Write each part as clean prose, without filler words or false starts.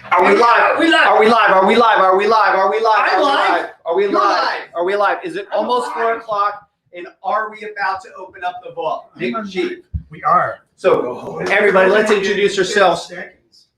Are we live? Are we live? Are we live? Are we live? Are we live? Are we live? I'm live. Are we You're live? live. Are we live? Is it I'm almost live. 4 o'clock? And are we about to open up the vault? Nick G. We are. So everybody, let's introduce ourselves.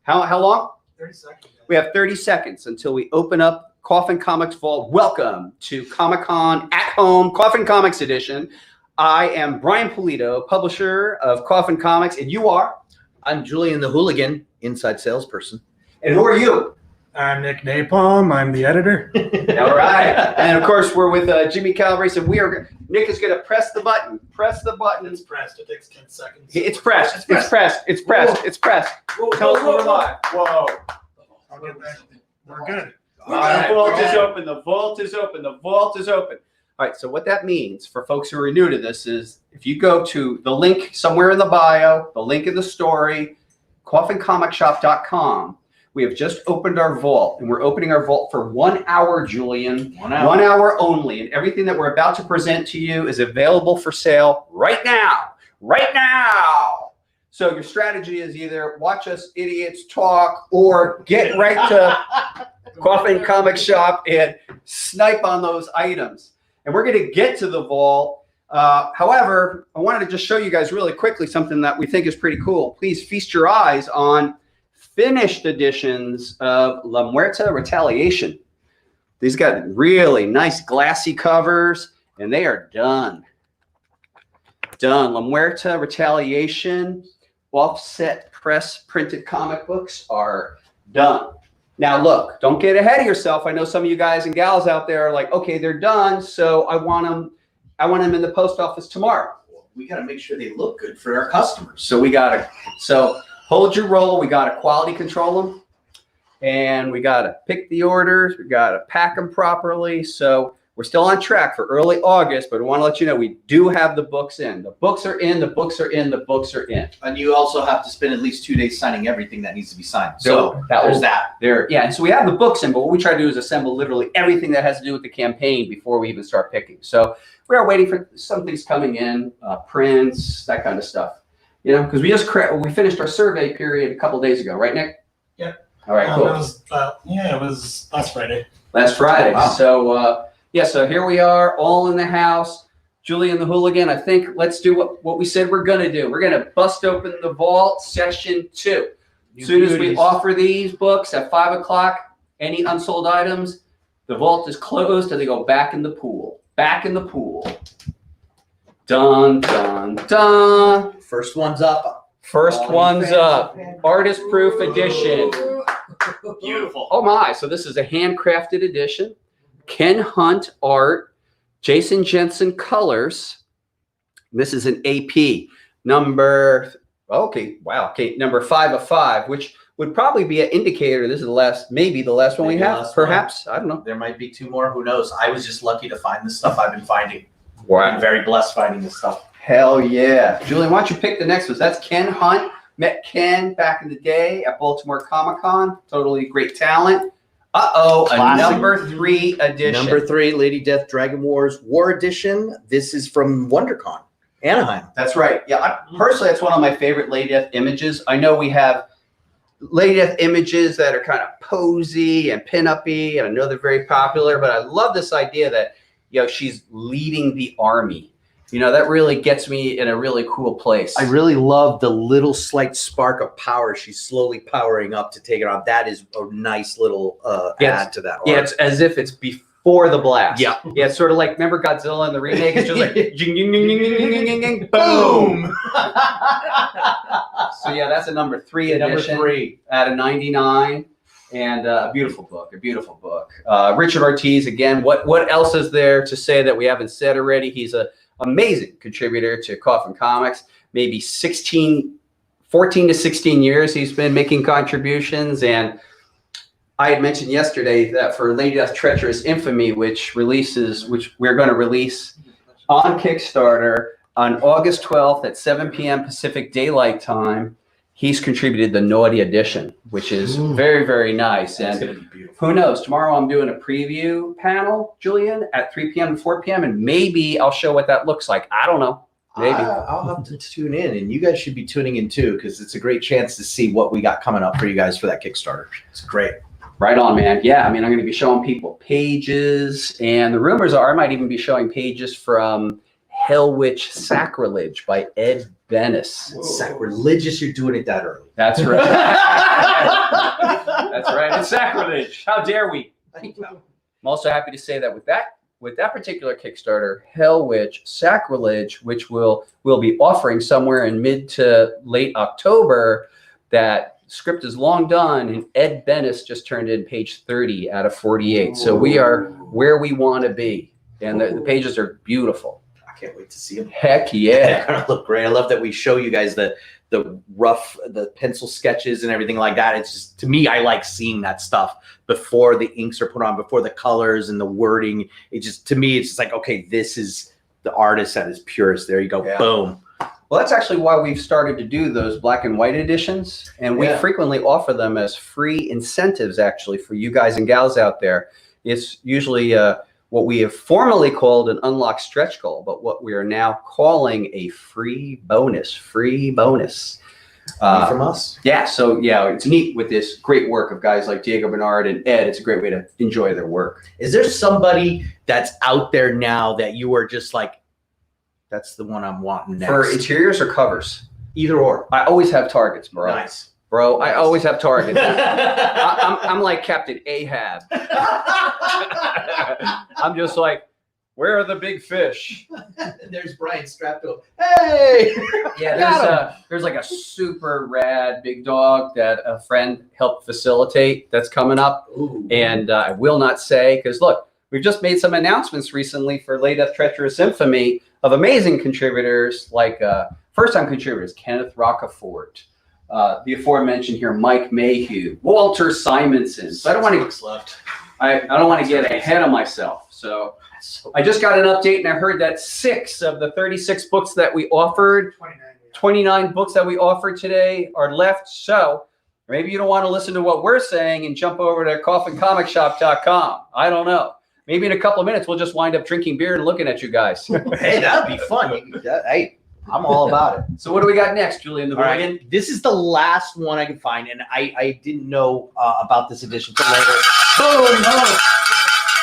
How long? 30 seconds. We have 30 seconds until we open up Coffin Comics Vault. Welcome to Comic-Con at Home, Coffin Comics Edition. I am Brian Pulido, publisher of Coffin Comics, and you are? I'm Julian the Hooligan, inside salesperson. And who are you? I'm Nick Napalm. I'm the editor. All right. And of course, we're with Jimmy Calabrese, and Nick is going to press the button. Press the button. It's pressed. It takes 10 seconds. It's pressed. It's pressed. It's pressed. It's pressed. Tell us when we're live. Whoa. I'll get that. We're good. All right. The vault is open. The vault is open. The vault is open. All right. So what that means for folks who are new to this is if you go to the link somewhere in the bio, the link in the story, coffincomicsshop.com, we have just opened our vault, and we're opening our vault for 1 hour, Julian. 1 hour. 1 hour only. And everything that we're about to present to you is available for sale right now. Right now. So your strategy is either watch us idiots talk or get right to Coffin Comic Shop and snipe on those items. And we're going to get to the vault. However, I wanted to just show you guys really quickly something that we think is pretty cool. Please feast your eyes on finished editions of La Muerta Retaliation. These got really nice glassy covers, and they are done. Done. La Muerta Retaliation offset press printed comic books are done. Now look, don't get ahead of yourself. I know some of you guys and gals out there are like, okay, they're done, so I want them in the post office tomorrow. We got to make sure they look good for our customers. So hold your roll. We got to quality control them, and we got to pick the orders. We got to pack them properly. So we're still on track for early August, but I want to let you know we do have the books in. The books are in. The books are in. The books are in. And you also have to spend at least 2 days signing everything that needs to be signed. So there's that. Yeah, and so we have the books in, but what we try to do is assemble literally everything that has to do with the campaign before we even start picking. So we are waiting for some things coming in, prints, that kind of stuff. You know, because we finished our survey period a couple days ago, right, Nick? Yeah. All right, cool. It was last Friday. Last Friday. Wow. So so here we are, all in the house. Julian the Hooligan. I think let's do what we said we're gonna do. We're gonna bust open the vault, session 2. As soon as we offer these books at 5 o'clock, any unsold items, the vault is closed and they go back in the pool. Back in the pool. Dun, dun, dun. First one's up. First one's up. Artist proof edition. Beautiful. Oh my, so this is a handcrafted edition. Ken Hunt art, Jason Jensen colors. This is an AP number 5 of 5, which would probably be an indicator. This is maybe the last one we have, perhaps. I don't know. There might be 2 more. Who knows? I was just lucky to find the stuff I've been finding. Wow. I'm very blessed finding this stuff. Hell yeah. Julian, why don't you pick the next one? That's Ken Hunt. Met Ken back in the day at Baltimore Comic-Con. Totally great talent. A number 3 edition. Number 3, Lady Death Dragon Wars War Edition. This is from WonderCon, Anaheim. That's right. Yeah, personally, that's one of my favorite Lady Death images. I know we have Lady Death images that are kind of posy and pin-up-y, and I know they're very popular, but I love this idea that, she's leading the army. That really gets me in a really cool place. I really love the little slight spark of power. She's slowly powering up to take it on. That is a nice little add to that art. Yeah, it's as if it's before the blast. Yeah. Yeah, it's sort of like, remember Godzilla in the remake? It's just like, boom. So yeah, that's a number 3 edition. Number 3. Out of 99. And a beautiful book. Richard Ortiz, again, what else is there to say that we haven't said already? He's an amazing contributor to Coffin Comics. Maybe 14 to 16 years he's been making contributions. And I had mentioned yesterday that for Lady Death Treacherous Infamy, which we're going to release on Kickstarter on August 12th at 7 p.m. Pacific Daylight Time, he's contributed the Naughty Edition, which is very, very nice. That's And going to be beautiful. who knows? Tomorrow I'm doing a preview panel, Julian, at 3 p.m. and 4 p.m. And maybe I'll show what that looks like. I don't know. Maybe. I'll have to tune in, and you guys should be tuning in too, because it's a great chance to see what we got coming up for you guys for that Kickstarter. It's great. Right on, man. Yeah, I mean, I'm going to be showing people pages, and the rumors are I might even be showing pages from Hell Witch Sacrilege by Ed Bennis. Sacrilegious, you're doing it that early. That's right. That's right. It's sacrilege. How dare we? I'm also happy to say that with that particular Kickstarter, Hell Witch Sacrilege, which we'll be offering somewhere in mid to late October, that script is long done, and Ed Bennis just turned in page 30 out of 48. So we are where we want to be, and the pages are beautiful. I can't wait to see them. Heck yeah. They're gonna look great. I love that we show you guys the pencil sketches and everything like that. It's just, to me, I like seeing that stuff before the inks are put on, before the colors and the wording. It just, to me, it's just like, okay, this is the artist at his purest. There you go. Yeah. Boom. Well, that's actually why we've started to do those black and white editions, and we frequently offer them as free incentives, actually, for you guys and gals out there. It's usually what we have formerly called an unlocked stretch goal, but what we are now calling a free bonus. From us. Yeah, so yeah, it's neat with this great work of guys like Diego Bernard and Ed. It's a great way to enjoy their work. Is there somebody that's out there now that you are just like, that's the one I'm wanting next? For interiors or covers? Either or. I always have targets, bro. Nice. Bro, I always have targets. I'm like Captain Ahab. I'm just like, where are the big fish? And there's Brian strapped to him. Hey! Yeah, there's like a super rad big dog that a friend helped facilitate that's coming up. Ooh. And I will not say, because look, we've just made some announcements recently for Late Death Treacherous Infamy of amazing contributors like first-time contributors, Kenneth Rockefort, the aforementioned here, Mike Mayhew, Walter Simonson. So I don't want to get ahead of myself. So I just got an update, and I heard that 6 of the 36 books that we offered, 29 books that we offered today are left. So maybe you don't want to listen to what we're saying and jump over to coffincomicsshop.com. I don't know. Maybe in a couple of minutes, we'll just wind up drinking beer and looking at you guys. Hey, that'd be fun. Hey, I'm all about it. So what do we got next, Julian the Hooligan? Right. This is the last one I could find, and I didn't know about this edition until later. Boom! No.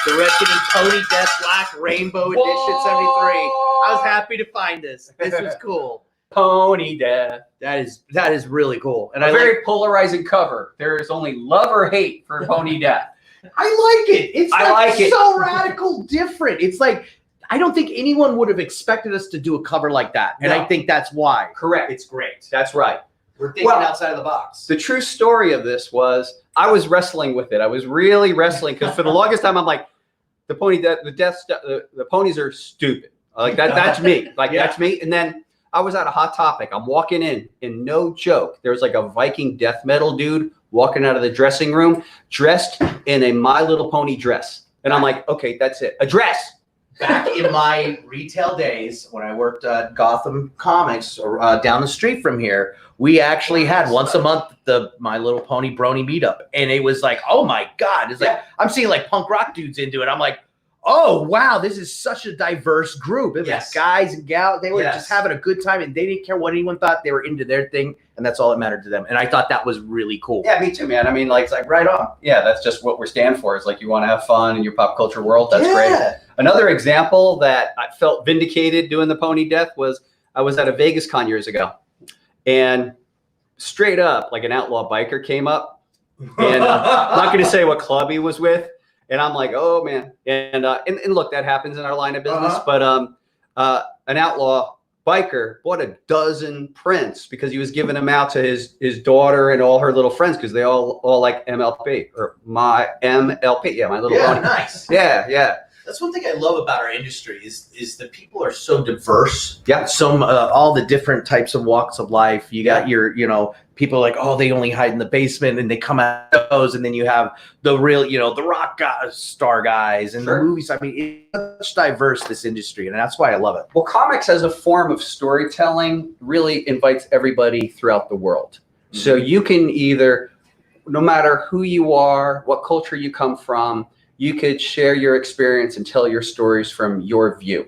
The Reckoning Pony Death Black Rainbow Edition 73. I was happy to find this. This was cool. Pony Death. That is really cool. And A very polarizing cover. There is only love or hate for Pony Death. I like it. It's I like it. So radical different. It's like, I don't think anyone would have expected us to do a cover like that. And I think that's why. Correct. It's great. That's right. We're thinking outside of the box. The true story of this was I was wrestling with it. I was really wrestling because for the longest time I'm like, the ponies are stupid. Like that's me. Like that's me. And then I was at a Hot Topic. I'm walking in, and no joke, there's like a Viking death metal dude walking out of the dressing room dressed in a My Little Pony dress. And I'm like, okay, that's it. A dress. Back in my retail days, when I worked at Gotham Comics down the street from here, we actually had once a month the My Little Pony Brony meetup. And it was like, oh my God. It's like, I'm seeing like punk rock dudes into it. I'm like, oh, wow, this is such a diverse group. It was guys and gals. They were just having a good time, and they didn't care what anyone thought. They were into their thing, and that's all that mattered to them. And I thought that was really cool. Yeah, me too, man. I mean, like, it's like right on. Yeah, that's just what we stand for. It's like you want to have fun in your pop culture world. That's great. Another example that I felt vindicated doing the Pony Death was I was at a Vegas con years ago, and straight up, like an outlaw biker came up, and I'm not going to say what club he was with. And I'm like, oh man, and look, that happens in our line of business. But an outlaw biker bought a dozen prints because he was giving them out to his daughter and all her little friends because they all like MLP or my MLP. Yeah, My Little Pony. Nice. Yeah. That's one thing I love about our industry is that people are so diverse. Yeah. All the different types of walks of life. You got your, people like, oh, they only hide in the basement and they come out of those. And then you have the real, the rock star guys and the movies. I mean, it's such diverse, this industry. And that's why I love it. Well, comics as a form of storytelling really invites everybody throughout the world. Mm-hmm. So you can either, no matter who you are, what culture you come from, you could share your experience and tell your stories from your view.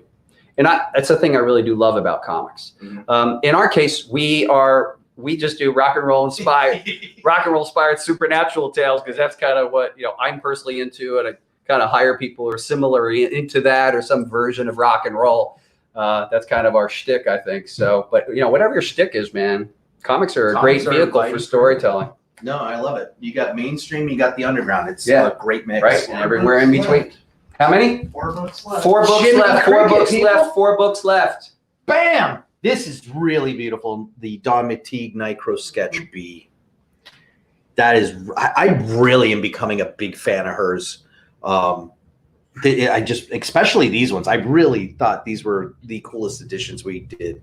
And that's the thing I really do love about comics. In our case, we just do rock and roll inspired supernatural tales, because that's kind of what I'm personally into, and I kind of hire people who are similar into that or some version of rock and roll. That's kind of our shtick, I think. So, but whatever your shtick is, man, comics are a great vehicle for storytelling. No, I love it. You got mainstream, you got the underground. It's a great mix. Right, and everywhere in between. How many? 4 books left. 4 books Jiminy left. 4 Cricket, books people. left. 4 books left. Bam! This is really beautiful. The Don McTeague Nitro Sketch B. That is, I really am becoming a big fan of hers. Especially these ones. I really thought these were the coolest editions we did.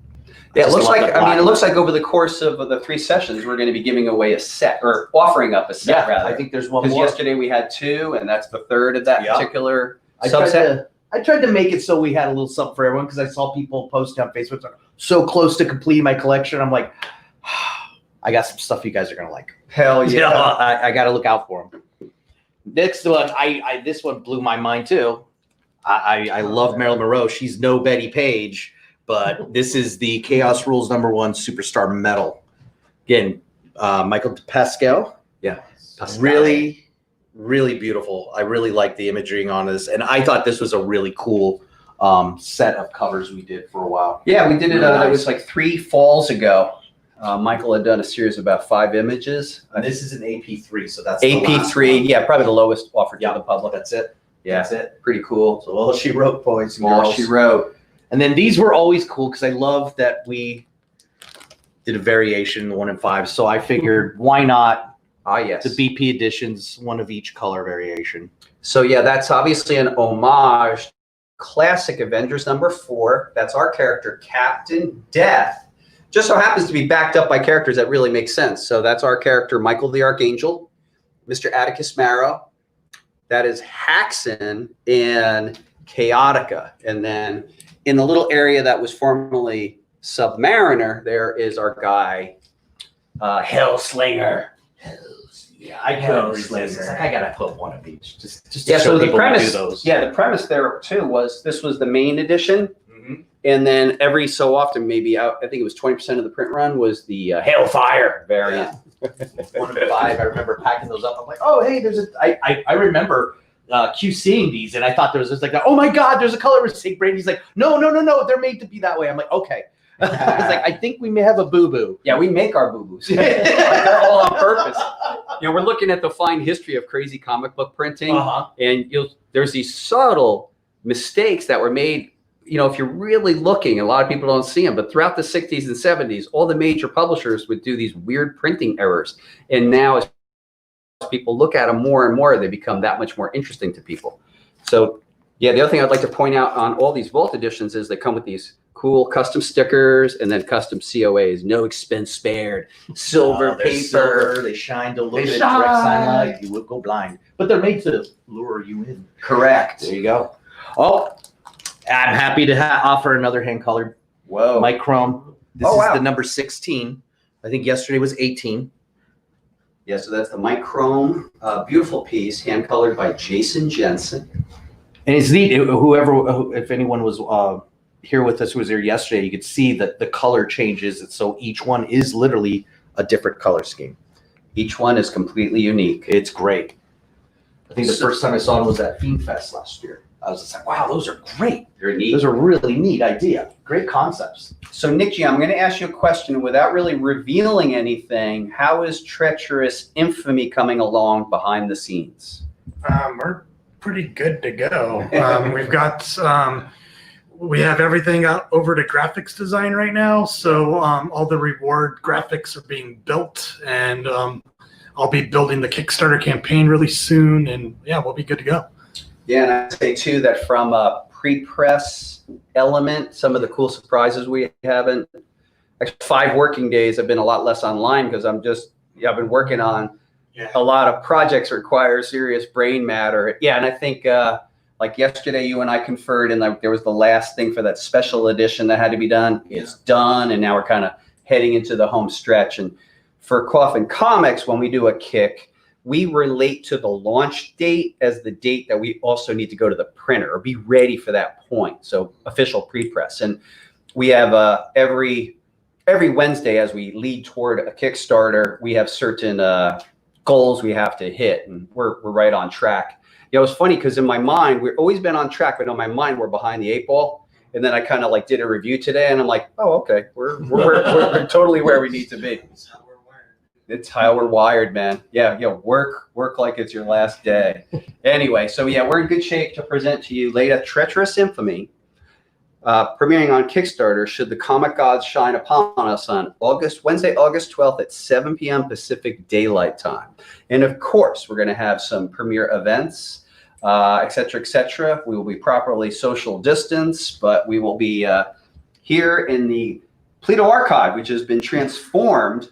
Yeah, it looks like, it looks like over the course of the 3 sessions, we're going to be giving away a set, or offering up a set, rather. I think there's one Because more. yesterday we had 2, and that's the 3rd of that particular subset. I tried to make it so we had a little something for everyone, because I saw people posting on Facebook, so close to completing my collection. I'm like, I got some stuff you guys are going to like. Hell yeah. I got to look out for them. Next one, this one blew my mind too. I love Marilyn Monroe. She's no Betty Page, but this is the Chaos Rules #1 Superstar Medal. Again, Michael Pascal. Yeah. Really, really beautiful. I really like the imagery on this, and I thought this was a really cool set of covers we did for a while. Yeah, we did it. Really nice. It was like 3 falls ago. Michael had done a series of about 5 images. And this is an AP3, so that's the last AP3, one. yeah, probably the lowest offered to the public. That's it. Yeah, That's it. pretty cool. So all she wrote, boys and All girls. she wrote. And then these were always cool, because I love that we did a variation 1 and 5. So I figured, why not Yes. the BP editions, 1 of each color variation. So yeah, that's obviously an homage. Classic Avengers #4. That's our character, Captain Death. Just so happens to be backed up by characters that really make sense. So that's our character, Michael the Archangel, Mr. Atticus Marrow. That is Haxon in Chaotica. And then in the little area that was formerly Submariner, there is our guy, Hellslinger. Yeah, I couldn't resist. It's like, I gotta put 1 of each. Just to Yeah, show so the people we premise, do those. the premise there too was this was the main edition. And then every so often, maybe I think it was 20% of the print run was the Hellfire variant. 1 and 5. I remember packing those up. I'm like, oh, hey, there's a. I remember QCing these, and I thought there was just like, oh my God, there's a color mistake. Brandy's like, no, they're made to be that way. I'm like, okay. I was like, I think we may have a boo boo. Yeah, we make our boo boos. They're all on purpose. We're looking at the fine history of crazy comic book printing, and there's these subtle mistakes that were made. If you're really looking, a lot of people don't see them, but throughout the 60s and 70s, all the major publishers would do these weird printing errors. And now as people look at them more and more, they become that much more interesting to people. So yeah, the other thing I'd like to point out on all these Vault editions is they come with these cool custom stickers and then custom COAs, no expense spared, silver paper. Silver, they shine. Don't look at it. Direct sunlight, you will go blind. But they're made to lure you in. Correct. There you go. Oh, I'm happy to offer another hand-colored Mike Chrome. This is the number 16. I think yesterday was 18. Yeah, so that's the Mike Chrome, beautiful piece, hand-colored by Jason Jensen. And it's neat. If anyone was here with us who was there yesterday, you could see that the color changes. And so each one is literally a different color scheme. Each one is completely unique. It's great. I think the first time I saw it was at Fiend Fest last year. I was just like, wow, those are great. They're neat. Those are really neat idea. Great concepts. So, Nick G, I'm going to ask you a question without really revealing anything. How is Treacherous Infamy coming along behind the scenes? We're pretty good to go. We've got we have everything out over to graphics design right now. So all the reward graphics are being built, and I'll be building the Kickstarter campaign really soon. And yeah, we'll be good to go. Yeah, and I'd say too that from a pre-press element, some of the cool surprises we haven't. Actually, 5 working days have been a lot less online because I've been working on a lot of projects that require serious brain matter. Yeah, and I think like yesterday, you and I conferred, and there was the last thing for that special edition that had to be done. It's done, and now we're kind of heading into the home stretch. And for Coffin Comics, when we do a kick, we relate to the launch date as the date that we also need to go to the printer or be ready for that point. So official pre-press. And we have every Wednesday as we lead toward a Kickstarter, we have certain goals we have to hit, and we're right on track. You know, it's funny because in my mind, we've always been on track, but in my mind, we're behind the 8 ball. And then I kind of like did a review today, and I'm like, oh, okay, we're totally where we need to be. It's how we're wired, man. Yeah, work like it's your last day. Anyway, so yeah, we're in good shape to present to you Leda Treacherous Infamy, premiering on Kickstarter should the comic gods shine upon us on Wednesday, August 12th at 7 p.m. Pacific Daylight Time. And of course, we're going to have some premiere events, et cetera, et cetera. We will be properly social distance, but we will be here in the Pulido Archive, which has been transformed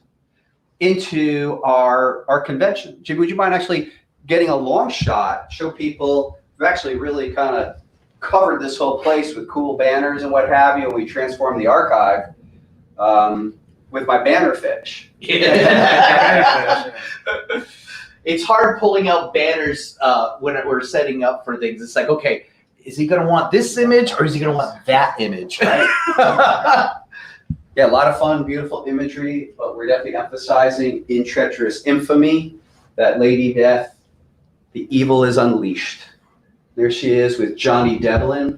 into our convention. Jim, would you mind actually getting a long shot, show people, we've actually really kind of covered this whole place with cool banners and what have you, and we transformed the archive with my banner fish. It's hard pulling out banners when we're setting up for things. It's like, okay, is he going to want this image or is he going to want that image, right? Yeah, a lot of fun, beautiful imagery, but we're definitely emphasizing in treacherous infamy, that Lady Death, the evil is unleashed. There she is with Johnny Devlin.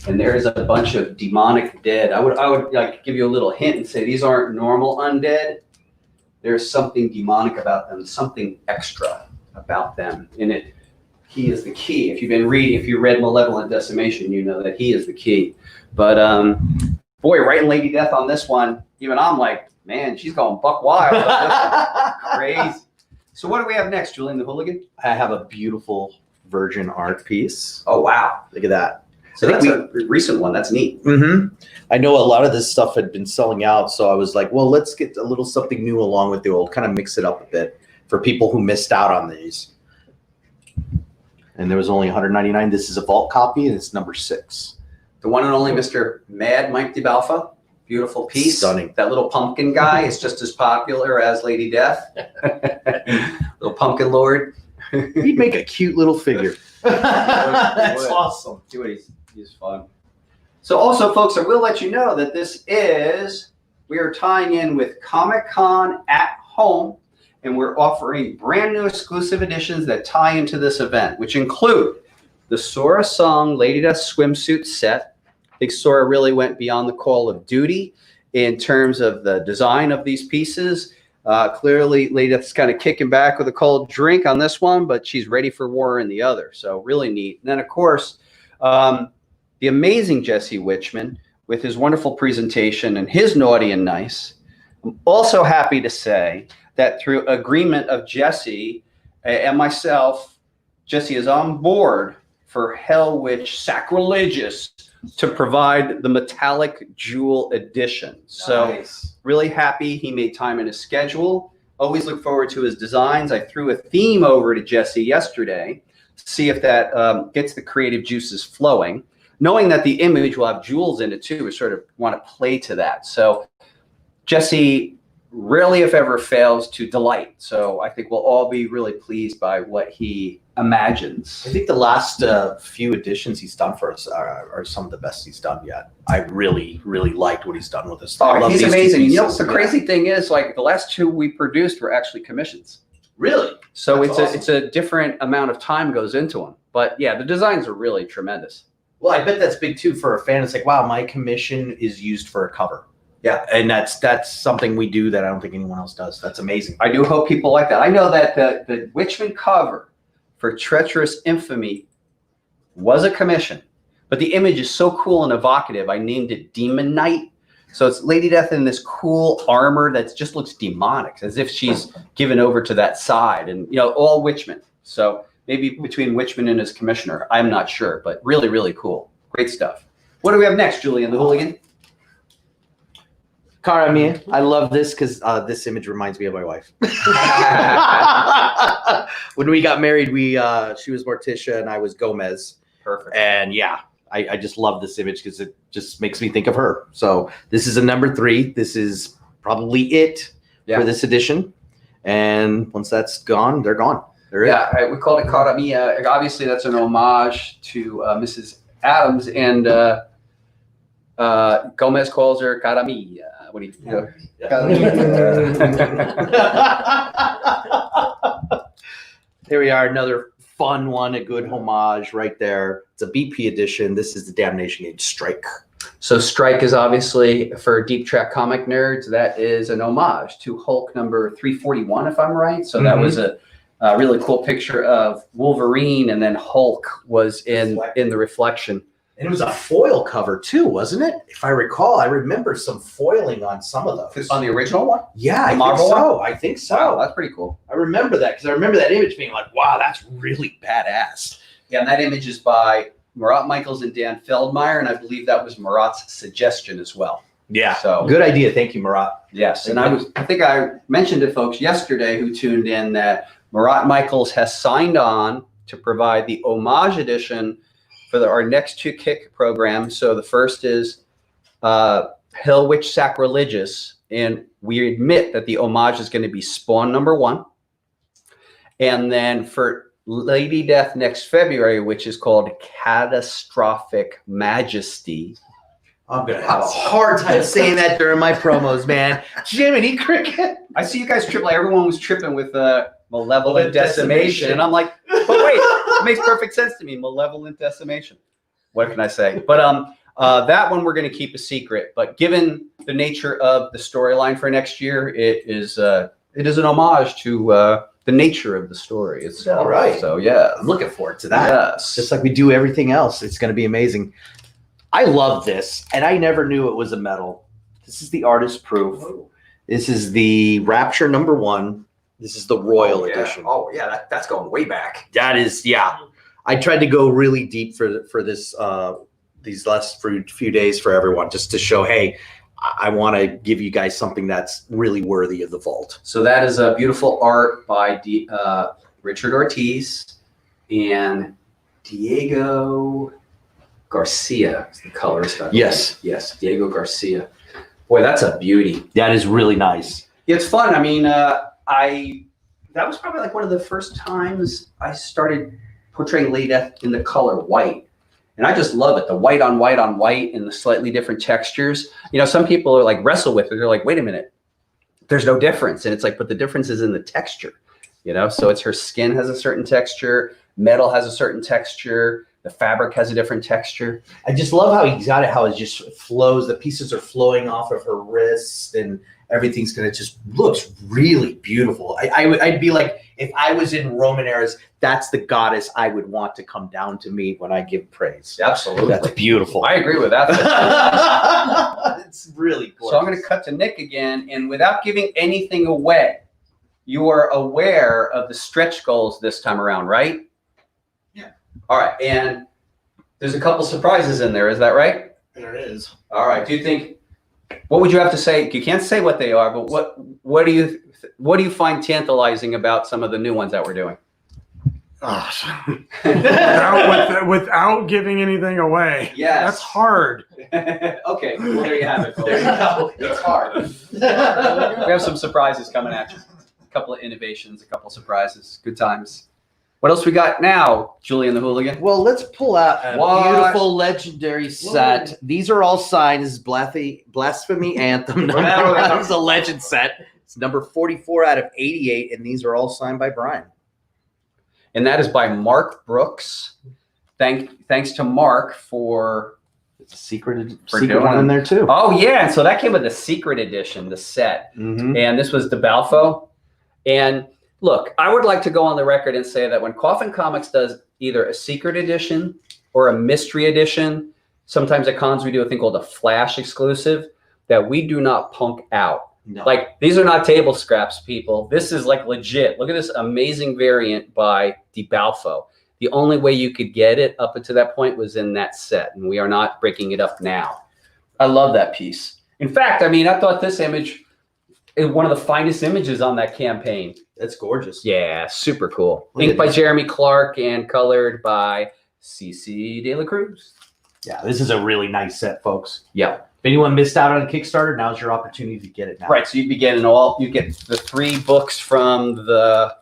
And there is a bunch of demonic dead. I would like give you a little hint and say these aren't normal undead. There's something demonic about them, something extra about them. And he is the key. If you read Malevolent Decimation, you know that he is the key. But boy, writing Lady Death on this one, even I'm like, man, she's going buck wild. Crazy. So what do we have next, Julian the Hooligan? I have a beautiful virgin art piece. Oh, wow. Look at that. So that's a recent one. That's neat. Mm-hmm. I know a lot of this stuff had been selling out, so I was like, well, let's get a little something new along with the old, kind of mix it up a bit for people who missed out on these. And there was only 199. This is a vault copy, and it's number 6. The one and only Mr. Mad Mike DeBalfa. Beautiful piece. Stunning. That little pumpkin guy is just as popular as Lady Death. Little pumpkin lord. He'd make a cute little figure. That's awesome. He's fun. So also, folks, I will let you know that we are tying in with Comic-Con at Home, and we're offering brand new exclusive editions that tie into this event, which include the Sora Song Lady Death swimsuit set. I think Sora really went beyond the call of duty in terms of the design of these pieces. Clearly, Lady Death's kind of kicking back with a cold drink on this one, but she's ready for war in the other. So really neat. And then, of course, the amazing Jesse Witchman with his wonderful presentation and his naughty and nice. I'm also happy to say that through agreement of Jesse and myself, Jesse is on board for Hell Witch Sacrilegious to provide the metallic jewel edition. Nice. So really happy he made time in his schedule. Always look forward to his designs. I threw a theme over to Jesse yesterday to see if that gets the creative juices flowing. Knowing that the image will have jewels in it too, we sort of want to play to that. So Jesse rarely, if ever, fails to delight. So I think we'll all be really pleased by what he imagines. I think the last few editions he's done for us are some of the best he's done yet. I really, really liked what he's done with this. Oh, he's amazing. You know, the crazy thing is, like, the last 2 we produced were actually commissions. Really? So That's awesome. It's a different amount of time goes into them. But yeah, the designs are really tremendous. Well, I bet that's big too for a fan. It's like, wow, my commission is used for a cover. Yeah. And that's something we do that I don't think anyone else does. That's amazing. I do hope people like that. I know that the Witchman cover for Treacherous Infamy was a commission, but the image is so cool and evocative. I named it Demon Knight. So it's Lady Death in this cool armor that just looks demonic, as if she's given over to that side, and all Witchman. So maybe between Witchman and his commissioner, I'm not sure, but really, really cool. Great stuff. What do we have next, Julian the Hooligan? Cara Mia, I love this because this image reminds me of my wife. When we got married, she was Morticia and I was Gomez. Perfect. And yeah, I just love this image because it just makes me think of her. So this is a number 3. This is probably it for this edition. And once that's gone, they're gone. They're it. Yeah, we called it Cara Mia. Obviously, that's an homage to Mrs. Adams, and Gomez calls her Cara Mia. What do you know? Here we are, another fun one, a good homage right there. It's a BP edition. This is the Damnation Gauge Strike. So Strike is obviously, for Deep Track comic nerds, that is an homage to Hulk number 341, if I'm right. So that was a really cool picture of Wolverine, and then Hulk was in the reflection. And it was a foil cover too, wasn't it? If I recall, I remember some foiling on some of those. On the original one? Yeah, I think Marvel so. I think so. Wow, that's pretty cool. I remember that because I remember that image being like, wow, that's really badass. Yeah, and that image is by Marat Michaels and Dan Feldmeyer, and I believe that was Marat's suggestion as well. Yeah. So good idea. Thank you, Marat. Yes, and I think I mentioned to folks yesterday who tuned in that Marat Michaels has signed on to provide the homage edition for our next two kick programs. So the first is Hell Witch Sacrilegious, and we admit that the homage is going to be Spawn number 1. And then for Lady Death next February, which is called Catastrophic Majesty. I'm going to have a hard time saying that during my promos, man. Jiminy Cricket. I see you guys tripping. Everyone was tripping with Malevolent Decimation. And I'm like, but wait, it makes perfect sense to me. Malevolent Decimation. What can I say? But that one we're going to keep a secret. But given the nature of the storyline for next year, it is an homage to the nature of the story itself. All right. So yeah, I'm looking forward to that. Yes. Just like we do everything else. It's going to be amazing. I love this, and I never knew it was a metal. This is the artist proof. This is the Rapture number 1. This is the Royal edition. Oh yeah, that's going way back. That is, yeah. I tried to go really deep for this these last few days for everyone, just to show, hey, I want to give you guys something that's really worthy of the vault. So that is a beautiful art by Richard Ortiz and Diego Garcia is the colorist. Yes. Yes, Diego Garcia. Boy, that's a beauty. That is really nice. Yeah, it's fun. I mean, that was probably like one of the first times I started portraying Lady Death in the color white. And I just love it. The white on white on white and the slightly different textures. You know, some people are like wrestle with it. They're like, wait a minute, there's no difference. And it's like, but the difference is in the texture, you know? So it's her skin has a certain texture. Metal has a certain texture. The fabric has a different texture. I just love how he's got it, how it just flows. The pieces are flowing off of her wrists, and everything's gonna just looks really beautiful. I'd be like, if I was in Roman eras, that's the goddess I would want to come down to me when I give praise. Absolutely. That's beautiful. I agree with that. It's really gorgeous. So I'm going to cut to Nick again, and without giving anything away, you are aware of the stretch goals this time around, right? Yeah. All right, and there's a couple surprises in there. Is that right? There is. All right. Do you think? What would you have to say? You can't say what they are, but what do you find tantalizing about some of the new ones that we're doing? Without giving anything away. Yes. That's hard. Okay, well, there you have it. There you go. It's hard. We have some surprises coming at you. A couple of innovations, a couple surprises. Good times. What else we got now, Julian the Hooligan? Well, let's pull out a What? beautiful legendary set. These are all signed. This is Blasphemy Anthem. This is a legend set. It's number 44 out of 88, and these are all signed by Brian. And that is by Mark Brooks. Thanks to Mark for It's a secret doing one in there too. Oh yeah, and so that came with the secret edition, the set. Mm-hmm. And this was DeBalfo. And look, I would like to go on the record and say that when Coffin Comics does either a secret edition or a mystery edition, sometimes at cons we do a thing called a flash exclusive, that we do not punk out. No. Like, these are not table scraps, people. This is like legit. Look at this amazing variant by DeBalfo. The only way you could get it up until that point was in that set, and we are not breaking it up now. I love that piece. In fact, I mean, I thought this image is one of the finest images on that campaign. That's gorgeous. Yeah, super cool. Look Inked at by this. Jeremy Clark and colored by CC De La Cruz. Yeah, this is a really nice set, folks. Yeah. If anyone missed out on a Kickstarter, now's your opportunity to get it now. Right. So you get the 3 books from the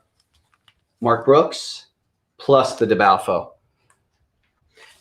Mark Brooks plus the DeBalfo.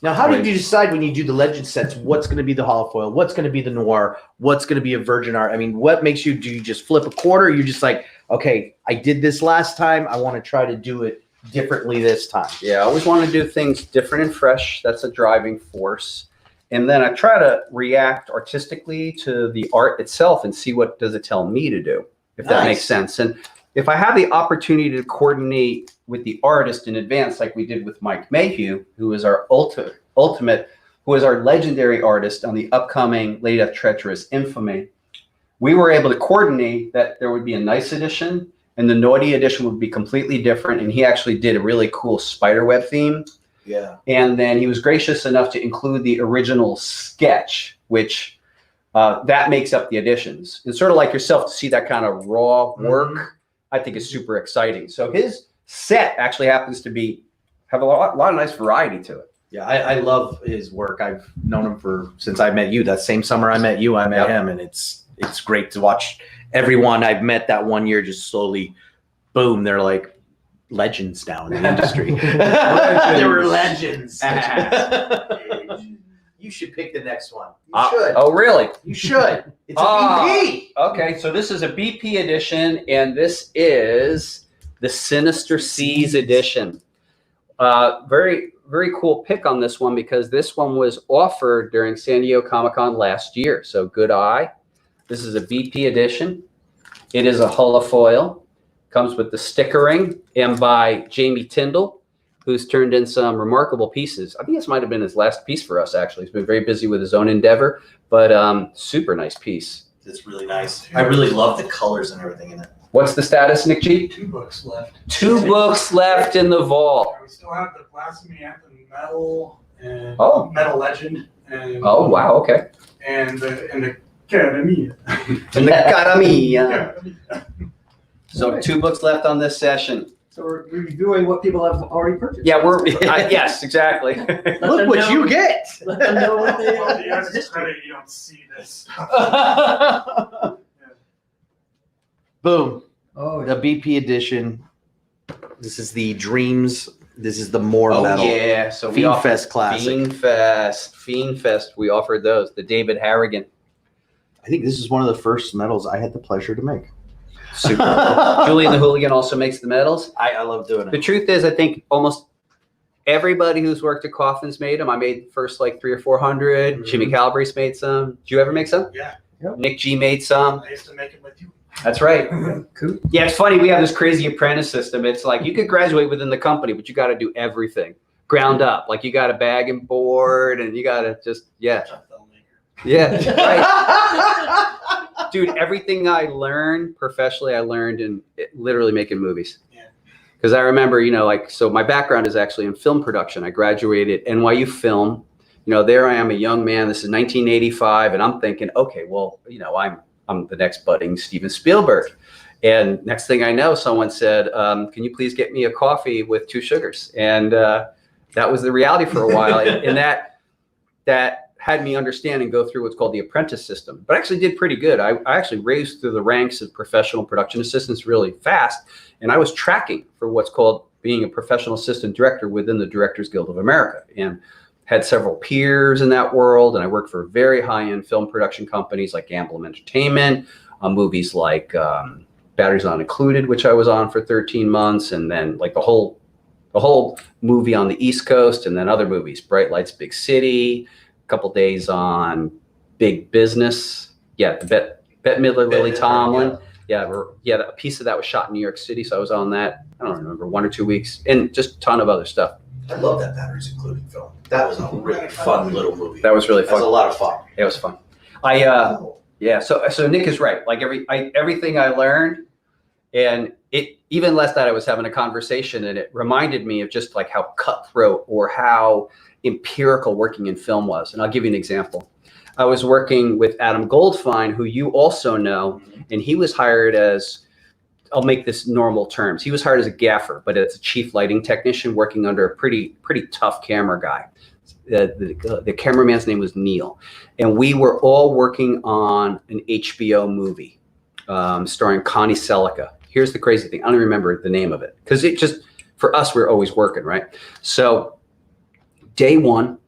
Now, how did you decide when you do the legend sets, what's going to be the holofoil, what's going to be the noir, what's going to be a virgin art? I mean, what makes you, do you just flip a quarter? You're just like, okay, I did this last time. I want to try to do it differently this time. Yeah, I always want to do things different and fresh. That's a driving force. And then I try to react artistically to the art itself and see what does it tell me to do, if that makes sense. And if I have the opportunity to coordinate with the artist in advance, like we did with Mike Mayhew, who is our ultimate, who is our legendary artist on the upcoming Lady of Treacherous Infamy, we were able to coordinate that there would be a nice edition and the naughty edition would be completely different. And he actually did a really cool spiderweb theme. Yeah. And then he was gracious enough to include the original sketch, which that makes up the additions. And sort of like yourself, to see that kind of raw work, I think is super exciting. So his set actually happens to have a lot of nice variety to it. Yeah, I love his work. I've known him since I met you. That same summer I met you, I met him, and it's great to watch everyone I've met that one year just slowly, boom, they're like legends now in the industry. They were legends. You should pick the next one. You should. Oh, really? You should. It's a BP. Okay, so this is a BP edition, and this is the Sinister Seas edition. Very, very cool pick on this one because this one was offered during San Diego Comic-Con last year. So good eye. This is a BP edition. It is a holofoil. Comes with the stickering and by Jamie Tyndall, who's turned in some remarkable pieces. I think this might have been his last piece for us, actually. He's been very busy with his own endeavor, but super nice piece. It's really nice. I really love the colors and everything in it. What's the status, Nick G? 2 books left. 2 books left in the vault. We still have the Blasphemy Anthem Metal and Metal Legend. And, oh, wow, okay. And the Academia. And the Academia. So 2 books left on this session. So we're reviewing what people have already purchased. Yeah, yes, exactly. Look what you get. Let them know what they Well, the guys' credit, you don't see this. Boom. Oh, The BP edition. This is the Dreams. This is the more metal. Yeah. So we Fiend offered Fest classic. Fiend Fest. We offered those. The David Harrigan. I think this is one of the first medals I had the pleasure to make. Super. Julian the Hooligan also makes the medals. I love doing The it. truth is, I think almost everybody who's worked at Coffin's made them. I made the first like 300 or 400. Jimmy Calabrese made some. Did you ever make some? Yeah. Nick G made some. I used to make it with you. That's right. cool. Yeah, it's funny. We have this crazy apprentice system. It's like you could graduate within the company, but you got to do everything ground up. Like you got to bag and board, and you got to just right. Dude, everything I learned professionally, I learned in literally making movies. Yeah. Because I remember, so my background is actually in film production. I graduated NYU Film. There I am, a young man. This is 1985, and I'm thinking, okay, well, I'm the next budding Steven Spielberg. And next thing I know, someone said, can you please get me a coffee with 2 sugars? And that was the reality for a while. And that had me understand and go through what's called the apprentice system. But I actually did pretty good. I actually raised through the ranks of professional production assistants really fast. And I was tracking for what's called being a professional assistant director within the Directors Guild of America. And had several peers in that world. And I worked for very high-end film production companies like Amblin Entertainment, movies like Batteries Not Included, which I was on for 13 months. And then like the whole movie on the East Coast, and then other movies, Bright Lights, Big City, a couple days on Big Business. Yeah, the Bette Midler, Lily Tomlin. Yeah, a piece of that was shot in New York City, so I was on that. I don't remember, 1 or 2 weeks, and just a ton of other stuff. I love that Batteries Included film. That was a really fun little movie. That was really fun. That was a lot of fun. It was fun. So Nick is right. Like everything I learned, and it even last night I was having a conversation, and it reminded me of just like how cutthroat or how empirical working in film was. And I'll give you an example. I was working with Adam Goldfine, who you also know, and he was hired as, I'll make this normal terms. He was hired as a gaffer, but as a chief lighting technician working under a pretty tough camera guy. The cameraman's name was Neil, and we were all working on an HBO movie starring Connie Selica. Here's the crazy thing. I don't remember the name of it because it just, for us, we're always working, right? So day one,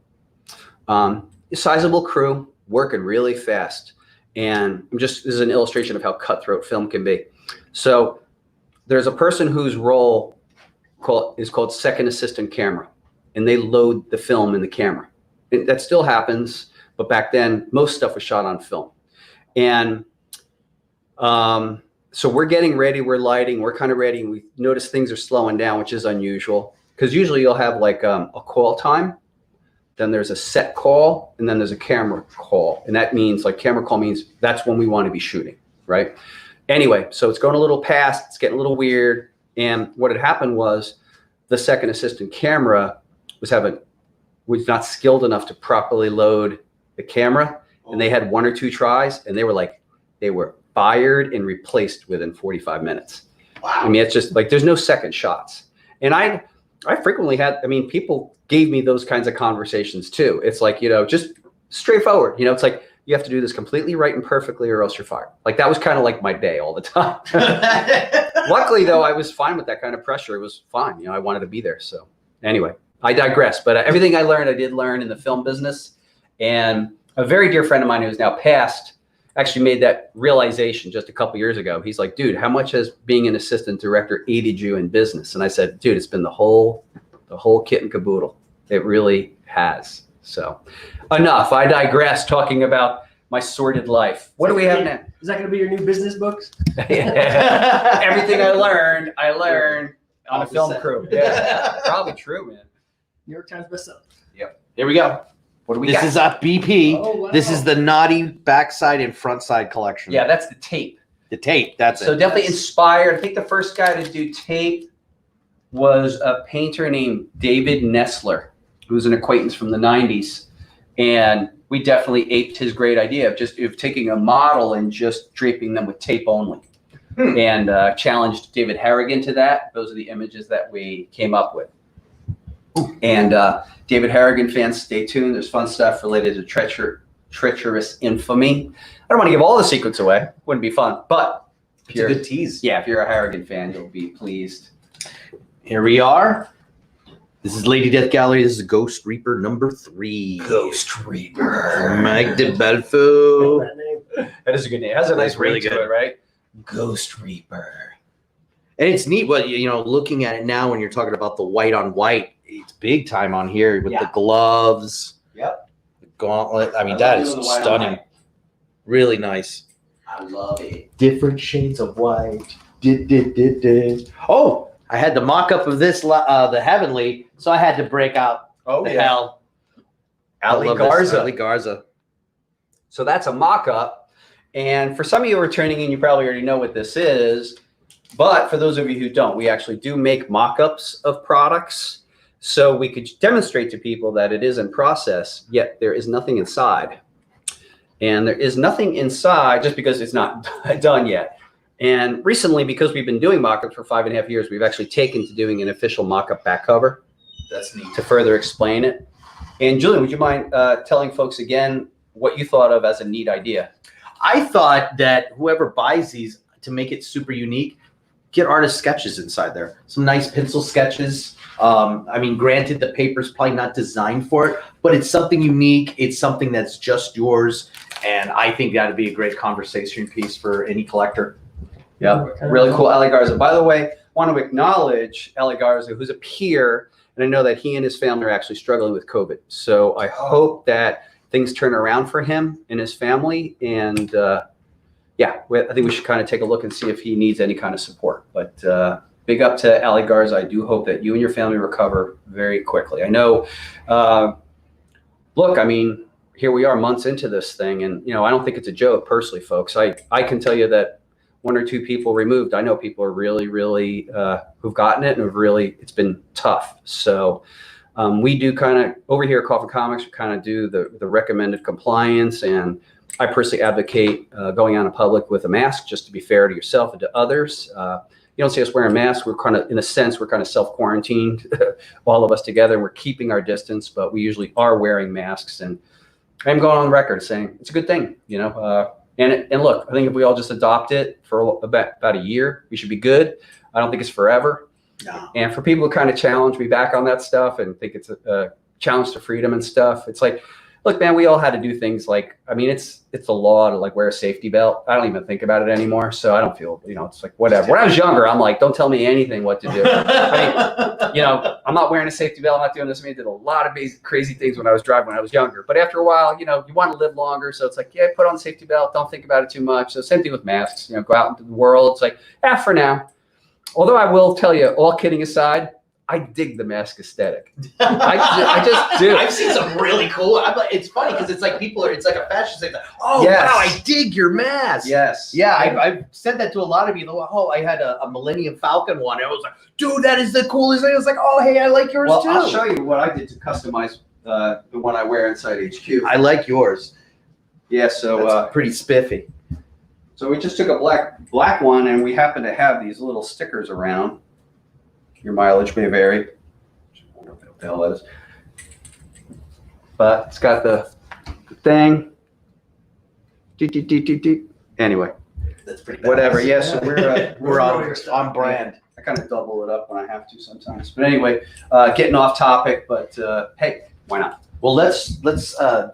sizable crew, working really fast. And this is an illustration of how cutthroat film can be. So there's a person whose role is called second assistant camera, and they load the film in the camera. That still happens, but back then most stuff was shot on film. And so we're getting ready, we're lighting, we're kind of ready, and we notice things are slowing down, which is unusual because usually you'll have like a call time, then there's a set call, and then there's a camera call. And that means like camera call means that's when we want to be shooting, right? Anyway, so it's going a little past, it's getting a little weird. And what had happened was the second assistant camera was not skilled enough to properly load the camera. And they had 1 or 2 tries, and they were fired and replaced within 45 minutes. Wow. I mean, it's just like, there's no second shots. And I frequently had, people gave me those kinds of conversations too. It's like, just straightforward, it's like, you have to do this completely right and perfectly or else you're fired. Like that was kind of like my day all the time. Luckily though, I was fine with that kind of pressure. It was fine. I wanted to be there. So anyway, I digress, but everything I learned, I did learn in the film business. And a very dear friend of mine who's now passed actually made that realization just a couple years ago. He's like, dude, how much has being an assistant director aided you in business? And I said, dude, it's been the whole kit and caboodle. It really has. So enough. I digress talking about my sordid life. What do we have now? Is that going to be your new business books? Yeah. Everything I learned on a film crew. Yeah, probably true, man. New York Times bestseller. Yep. Here we go. What do we got? This is a BP. Oh, wow. This is the naughty backside and front side collection. Yeah, that's the tape. The tape. That's so it. Definitely inspired. I think the first guy to do tape was a painter named David Nessler, who was an acquaintance from the 90s. And we definitely aped his great idea of taking a model and just draping them with tape only. And challenged David Harrigan to that. Those are the images that we came up with. And David Harrigan fans, stay tuned. There's fun stuff related to treacherous infamy. I don't want to give all the secrets away. Wouldn't be fun. But it's a good tease. Yeah, if you're a Harrigan fan, you'll be pleased. Here we are. This is Lady Death Gallery. This is Ghost Reaper number 3. Ghost Reaper. Mike de Belfo. That is a good name. It has a nice really ring to good. it, right? Ghost Reaper. And it's neat, but looking at it now when you're talking about the white on white, it's big time on here with the gloves. Yep. The gauntlet. That is stunning. Really nice. I love it. Different shades of white. Oh, I had the mock-up of this, the Heavenly, so I had to break out hell. Ali Garza. Ali Garza. So that's a mock-up. And for some of you who are turning in, you probably already know what this is. But for those of you who don't, we actually do make mock-ups of products. So we could demonstrate to people that it is in process, yet there is nothing inside. And there is nothing inside just because it's not done yet. And recently, because we've been doing mock-ups for 5.5 years, we've actually taken to doing an official mock-up back cover. That's neat. To further explain it. And Julian, would you mind telling folks again what you thought of as a neat idea? I thought that whoever buys these, to make it super unique, get artist sketches inside there. Some nice pencil sketches. Granted, the paper's probably not designed for it, but it's something unique. It's something that's just yours. And I think that'd be a great conversation piece for any collector. Yeah, really cool. Ali Garza. By the way, I want to acknowledge Ali Garza, who's a peer, and I know that he and his family are actually struggling with COVID. So I hope that things turn around for him and his family. And I think we should kind of take a look and see if he needs any kind of support. But big up to Ali Garza. I do hope that you and your family recover very quickly. I know, here we are months into this thing, and I don't think it's a joke personally, folks. I can tell you that 1 or 2 people removed, I know people are really, really who've gotten it and it's been tough. So we do kind of, over here at Coffin Comics, we kind of do the recommended compliance, and I personally advocate going out in public with a mask just to be fair to yourself and to others. you don't see us wearing masks. We're kind of, in a sense, we're kind of self-quarantined, all of us together. And we're keeping our distance, but we usually are wearing masks. And I'm going on record saying it's a good thing, you know. And look, I think if we all just adopt it for about a year, we should be good. I don't think it's forever. No. And for people who kind of challenge me back on that stuff and think it's a challenge to freedom and stuff, it's like, look, man, we all had to do things like, I mean, it's the law to like wear a safety belt. I don't even think about it anymore. So I don't feel, you know, it's like whatever. When I was younger, I'm like, don't tell me anything what to do. I mean, you know, I'm not wearing a safety belt. I'm not doing this. I mean, I did a lot of crazy things when I was driving when I was younger. But after a while, you know, you want to live longer. So it's like, yeah, put on the safety belt. Don't think about it too much. So same thing with masks, you know, go out into the world. It's like, for now. Although I will tell you, all kidding aside, I dig the mask aesthetic. I just do. I've seen some really cool. It's funny because it's like it's like a fashion thing. Oh, yes. Wow, I dig your mask. Yes. Yeah, I've said that to a lot of people. Oh, I had a Millennium Falcon one. And I was like, dude, that is the coolest thing. I was like, oh, hey, I like yours too. I'll show you what I did to customize the one I wear inside HQ. I like yours. Yeah, so That's pretty spiffy. So we just took a black one, and we happen to have these little stickers around. Your mileage may vary. I don't know what the hell that is. But it's got the thing. Anyway, That's pretty. whatever. badass. Yeah, so We're on brand. I kind of double it up when I have to sometimes. But anyway, getting off topic, but hey, why not? Well, let's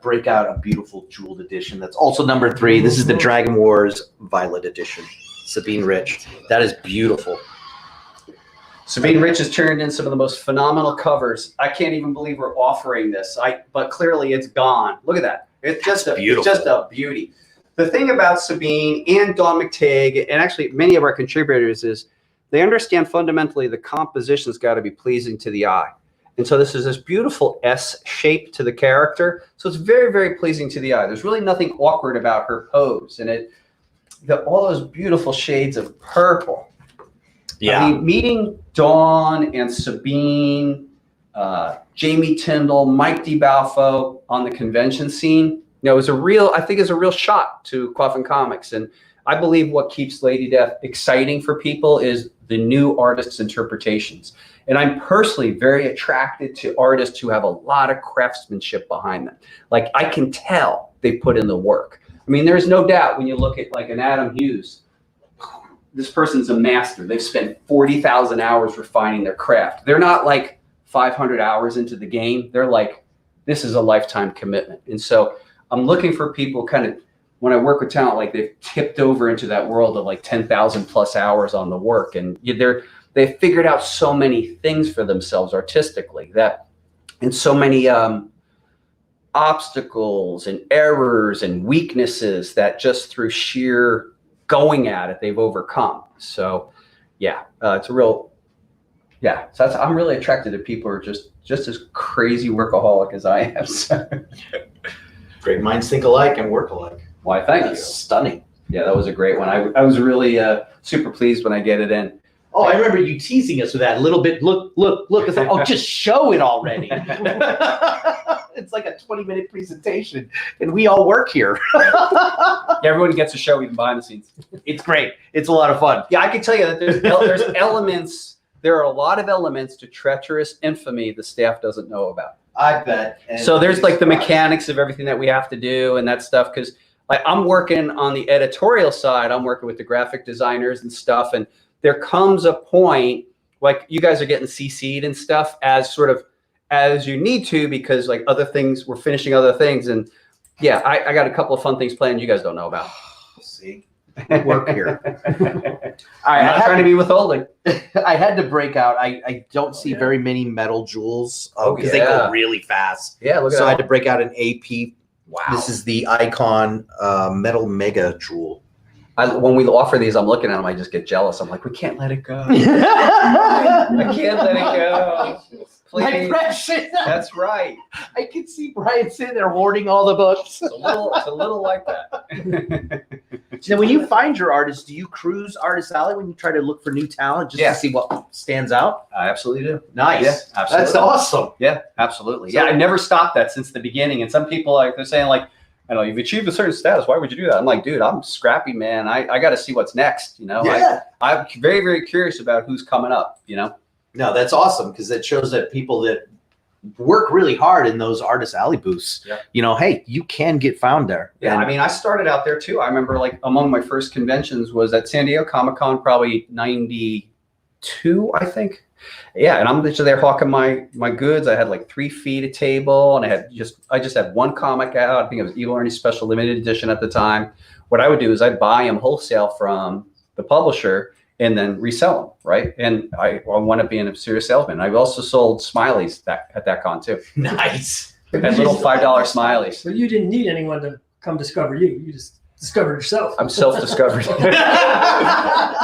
break out a beautiful jeweled edition. That's also number 3. This is the Dragon Wars Violet edition. Sabine Rich. That is beautiful. Sabine Rich has turned in some of the most phenomenal covers. I can't even believe we're offering this. But clearly it's gone. Look at that. It's just a beauty. The thing about Sabine and Dawn McTague, and actually many of our contributors, is they understand fundamentally the composition's got to be pleasing to the eye. And so this is this beautiful S shape to the character. So it's very, very pleasing to the eye. There's really nothing awkward about her pose. And all those beautiful shades of purple. Yeah. I mean, meeting Dawn and Sabine, Jamie Tyndall, Mike DiBalfo on the convention scene, you know, is a real shot to Coffin Comics. And I believe what keeps Lady Death exciting for people is the new artists' interpretations. And I'm personally very attracted to artists who have a lot of craftsmanship behind them. Like, I can tell they put in the work. I mean, there's no doubt when you look at like an Adam Hughes, this person's a master. They've spent 40,000 hours refining their craft. They're not like 500 hours into the game. They're like, this is a lifetime commitment. And so I'm looking for people kind of, when I work with talent, like they've tipped over into that world of like 10,000 plus hours on the work. And they've figured out so many things for themselves artistically and so many obstacles and errors and weaknesses that just through sheer going at it, they've overcome. So yeah, it's a real, yeah. So I'm really attracted to people who are just as crazy workaholic as I am. So. Great minds think alike and work alike. Why, thank you. Stunning. Yeah, that was a great one. I was really super pleased when I get it in. Oh, I remember you teasing us with that little bit. Look. It's like, oh, just show it already. It's like a 20-minute presentation, and we all work here. Yeah, everyone gets to show even behind the scenes. It's great. It's a lot of fun. Yeah, I can tell you that there's elements. There are a lot of elements to treacherous infamy the staff doesn't know about. I bet. So there's like the mechanics of everything that we have to do and that stuff. Because like I'm working on the editorial side. I'm working with the graphic designers and stuff. And there comes a point, like you guys are getting CC'd and stuff as you need to, because like other things, we're finishing other things. And yeah, I got a couple of fun things planned you guys don't know about. See, work here. I'm not trying to be withholding. I had to break out. I don't see very many metal jewels because they go really fast. Yeah, look at that. So I had to break out an AP. Wow. This is the Icon Metal Mega Jewel. When we offer these, I'm looking at them, I just get jealous. I'm like, we can't let it go. I can't let it go. My precious. That's right. I can see Brian sitting there hoarding all the books. It's a little like that. Now, when you find your artists, do you cruise Artist Alley when you try to look for new talent just to see what stands out? I absolutely do. Nice. Yeah, absolutely. That's awesome. Yeah, absolutely. So, yeah, I never stopped that since the beginning. And some people they're saying like, I know you've achieved a certain status. Why would you do that? I'm like, dude, I'm scrappy, man. I got to see what's next. You know, I'm very, very curious about who's coming up, you know? No, that's awesome because it shows that people that work really hard in those artist alley booths, you know, hey, you can get found there. Yeah, I mean, I started out there too. I remember like among my first conventions was at San Diego Comic-Con, probably 92, I think. Yeah, and I'm just there hawking my goods. I had like 3 feet a table, and I just had one comic out. I think it was Evil Ernie's Special Limited Edition at the time. What I would do is I'd buy them wholesale from the publisher and then resell them, right? And I wound up being a serious salesman. I've also sold Smileys at that con too. Nice. And little $5 Smileys. So you didn't need anyone to come discover you. You just discovered yourself. I'm self-discovered.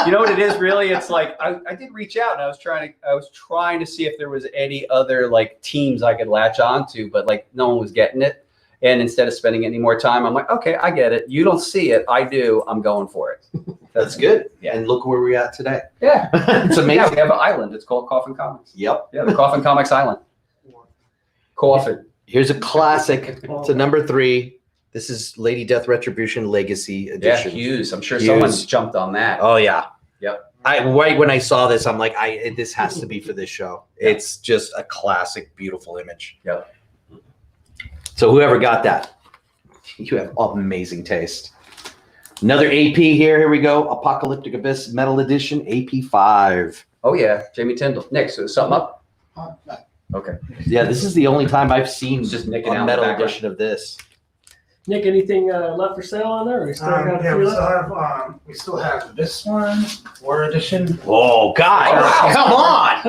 You know what it is really? It's like I did reach out and I was trying to see if there was any other like teams I could latch onto, but like no one was getting it. And instead of spending any more time, I'm like, okay, I get it. You don't see it. I do. I'm going for it. That's good. Yeah. And look where we're at today. Yeah. It's amazing. Yeah, we have an island. It's called Coffin Comics. Yep. Yeah, the Coffin Comics Island. Coffin. Here's a classic. It's a number 3. This is Lady Death Retribution Legacy Edition. Yeah, Hughes. I'm sure Hughes. someone's jumped on that. Oh yeah. Yep. Right when I saw this, I'm like, this has to be for this show. It's just a classic, beautiful image. Yep. So whoever got that, you have amazing taste. Another AP here. Here we go. Apocalyptic Abyss Metal Edition, AP5. Oh yeah, Jamie Tyndall. Nick, so something up? Okay. Yeah, this is the only time I've seen Just nicking a out metal the background. edition of this. Nick, anything left for sale on there? Or you still got a Yeah, few we still have this one, War Edition. Oh, guys, come on.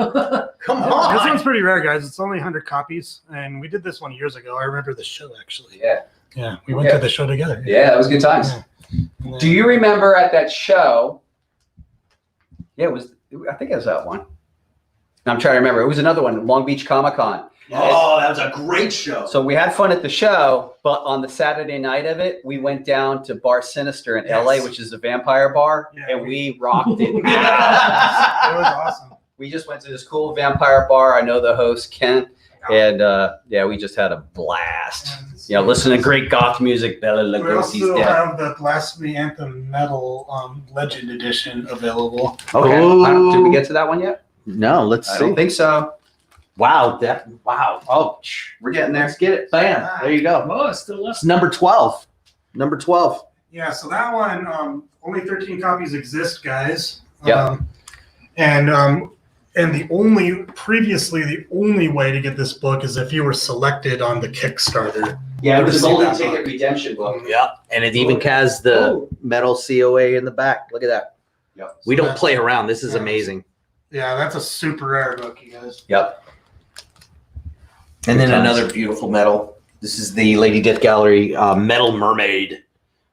Come This on. one's pretty rare, guys. It's only 100 copies, and we did this one years ago. I remember the show actually. Yeah. Yeah, we went to the show together. Yeah, that was good times. Yeah. Do you remember at that show? Yeah, I think it was that one. I'm trying to remember. It was another one, Long Beach Comic Con. Oh, that was a great show. So we had fun at the show, but on the Saturday night of it, we went down to Bar Sinister in LA, which is a vampire bar, Yeah, and we rocked it. It was awesome. We just went to this cool vampire bar. I know the host, Kent, and yeah, we just had a blast. You know, listening to great goth music. Bela We Lugosi's also dead. have the Blasphemy Anthem Metal Legend Edition available. Okay. Did we get to that one yet? No, let's I see. don't think so. Wow. Wow. Oh, We're getting there. let's get it. Bam. There you go. Oh, it's still left. It's number 12. Number 12. Yeah, so that one, only 13 copies exist, guys. Yeah. And the only way to get this book is if you were selected on the Kickstarter. Yeah, it was a See golden that ticket book. redemption book. Yeah. And it even has the metal COA in the back. Look at that. Yep. We don't play around. This is amazing. Yeah, that's a super rare book, you guys. Yep. And then Good times. another beautiful metal. This is the Lady Death Gallery Metal Mermaid.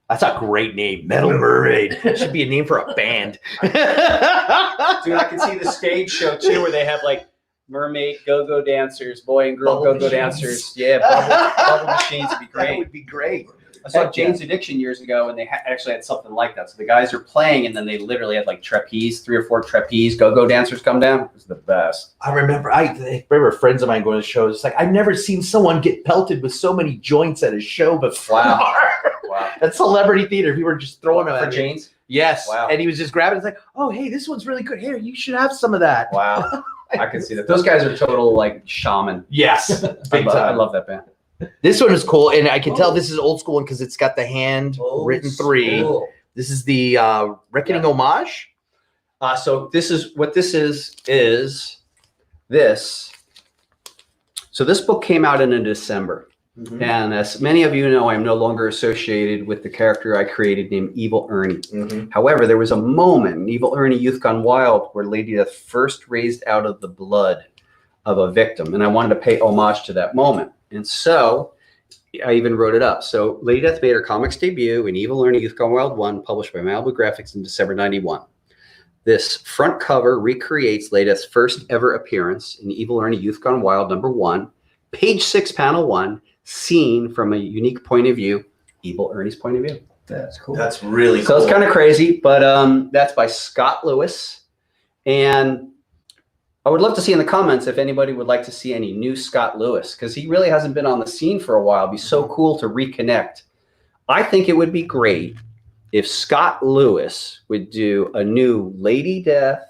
That's a great name. Metal Mermaid. Should be a name for a band. Dude, I can see the stage show too, where they have like mermaid go-go dancers, boy and girl Bubble go-go machines. dancers. Yeah, bubble machines would be That great. would be great. I saw Heck yeah. Jane's Addiction years ago, and they actually had something like that. So the guys are playing, and then they literally had like trapeze, 3 or 4 trapeze go-go dancers come down. It was the best. I remember friends of mine going to shows. It's like, I've never seen someone get pelted with so many joints at a show before. Wow. Wow. At celebrity theater, we were just throwing them For at me. Jane's? Yes. Wow. And he was just grabbing it. It's like, oh, hey, this one's really good. Here, you should have some of that. Wow. I can see that. Those guys are total like shaman. Yes. Big I time. love that band. This one is cool. And I can tell this is old school one because it's got the hand written 3. Cool. This is the Reckoning homage. So this is what this is this. So this book came out in December. Mm-hmm. And as many of you know, I'm no longer associated with the character I created named Evil Ernie. Mm-hmm. However, there was a moment in Evil Ernie Youth Gone Wild where Lady Death first raised out of the blood of a victim. And I wanted to pay homage to that moment. And so I even wrote it up. So Lady Death made her comics debut in Evil Ernie Youth Gone Wild 1, published by Malibu Graphics in December 91. This front cover recreates Lady Death's first ever appearance in Evil Ernie Youth Gone Wild #1, page 6, panel 1, seen from a unique point of view, Evil Ernie's point of view. That's cool. That's really So cool. it's kind of crazy, but that's by Scott Lewis. And I would love to see in the comments if anybody would like to see any new Scott Lewis, because he really hasn't been on the scene for a while. It'd be so cool to reconnect I think it would be great if Scott Lewis would do a new Lady Death,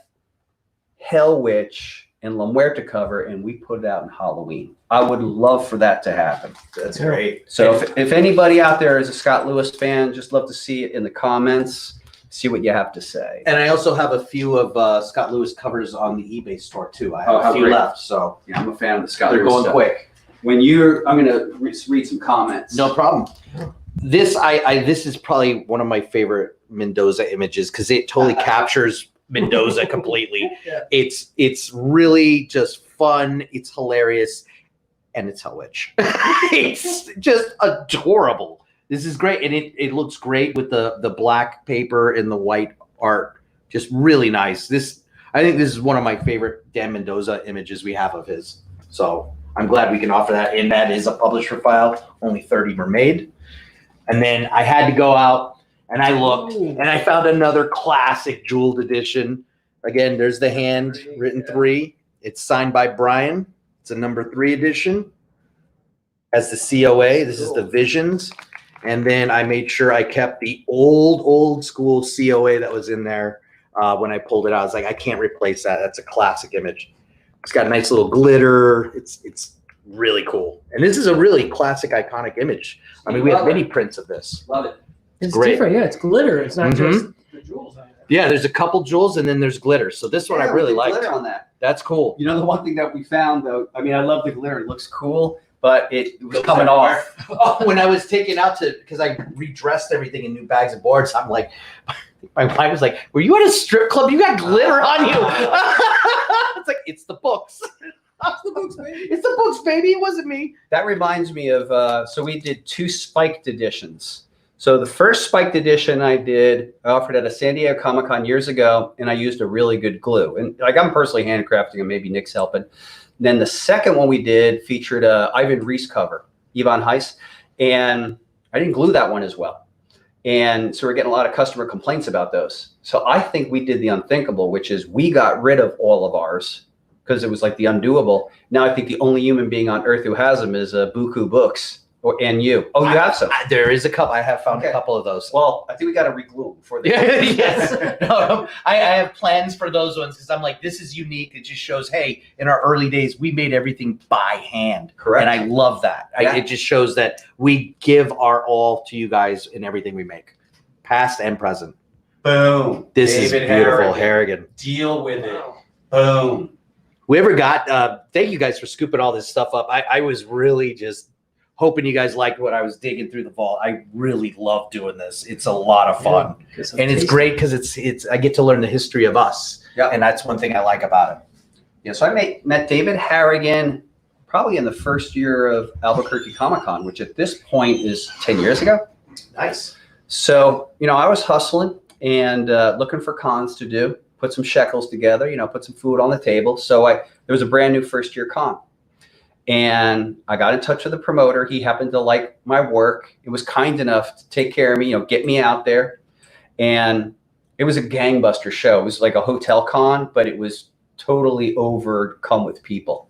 Hell Witch, and La Muerte cover, and we put it out in Halloween. I would love for that to happen. That's great. So if anybody out there is a Scott Lewis fan, just love to see it in the comments, see what you have to say. And I also have a few of Scott Lewis covers on the eBay store too. I have Oh, a how few great. left, so Yeah, I'm a fan of the Scott they're Lewis going stuff. quick. When you're, I'm gonna read some comments. No problem. This this is probably one of my favorite Mendoza images because it totally captures Mendoza completely. Yeah. It's really just fun. It's hilarious, and it's Hell Witch. It's just adorable. This is great, and it looks great with the black paper and the white art. Just really nice. I think this is one of my favorite Dan Mendoza images we have of his. So I'm glad we can offer that, and that is a publisher file. Only 30 were made. And then I had to go out and I looked and I found another classic jeweled edition. Again, there's the handwritten 3. It's signed by Brian. It's a number 3 edition. As the COA, this is the Visions. And then I made sure I kept the old school COA that was in there when I pulled it out. I was like, I can't replace that. That's a classic image. It's got a nice little glitter. It's really cool. And this is a really classic, iconic image. I mean, we have many prints of this. Love it. It's Great. different. Yeah, it's glitter. It's not Mhm. just the jewels on it. Yeah, there's a couple jewels and then there's glitter. So this one I Yeah, really the liked. glitter on that. That's cool. You know, the one thing that we found though, I mean, I love the glitter. It looks cool, but it was coming off. Oh, when I was taken out because I redressed everything in new bags of boards, I'm like, my wife was like, "Were you at a strip club? You got glitter on you." It's like, it's the books. It's the books, baby. It's the books, baby. It wasn't me. That reminds me of, so we did 2 spiked editions. So the first spiked edition I offered at a San Diego Comic-Con years ago, and I used a really good glue. And like I'm personally handcrafting, and maybe Nick's helping. Then the second one we did featured a Ivan Reis cover, Yvonne Heiss, and I didn't glue that one as well. And so we're getting a lot of customer complaints about those. So I think we did the unthinkable, which is we got rid of all of ours because it was like the undoable. Now I think the only human being on earth who has them is Buku Books and you. Oh, you have some. There is a couple. I have found Okay. a couple of those. Well, I think we got to reglue them before they. Yes. No, I have plans for those ones because I'm like, this is unique. It just shows, hey, in our early days, we made everything by hand. Correct. And I love that. Yeah. It just shows that we give our all to you guys in everything we make, past and present. Boom. This David is beautiful, Harrigan. Harrigan. Deal with it. Boom. We ever got, thank you guys for scooping all this stuff up. I was really just hoping you guys liked what I was digging through the vault. I really love doing this. It's a lot of fun. And it's great because it's I get to learn the history of us. Yeah. And that's one thing I like about it. Yeah, so I met David Harrigan probably in the first year of Albuquerque Comic-Con, which at this point is 10 years ago. Nice. So, I was hustling and looking for cons to do, put some shekels together, put some food on the table. So there was a brand new first year con. And I got in touch with the promoter. He happened to like my work. It was kind enough to take care of me, get me out there. And it was a gangbuster show. It was like a hotel con, but it was totally overcome with people.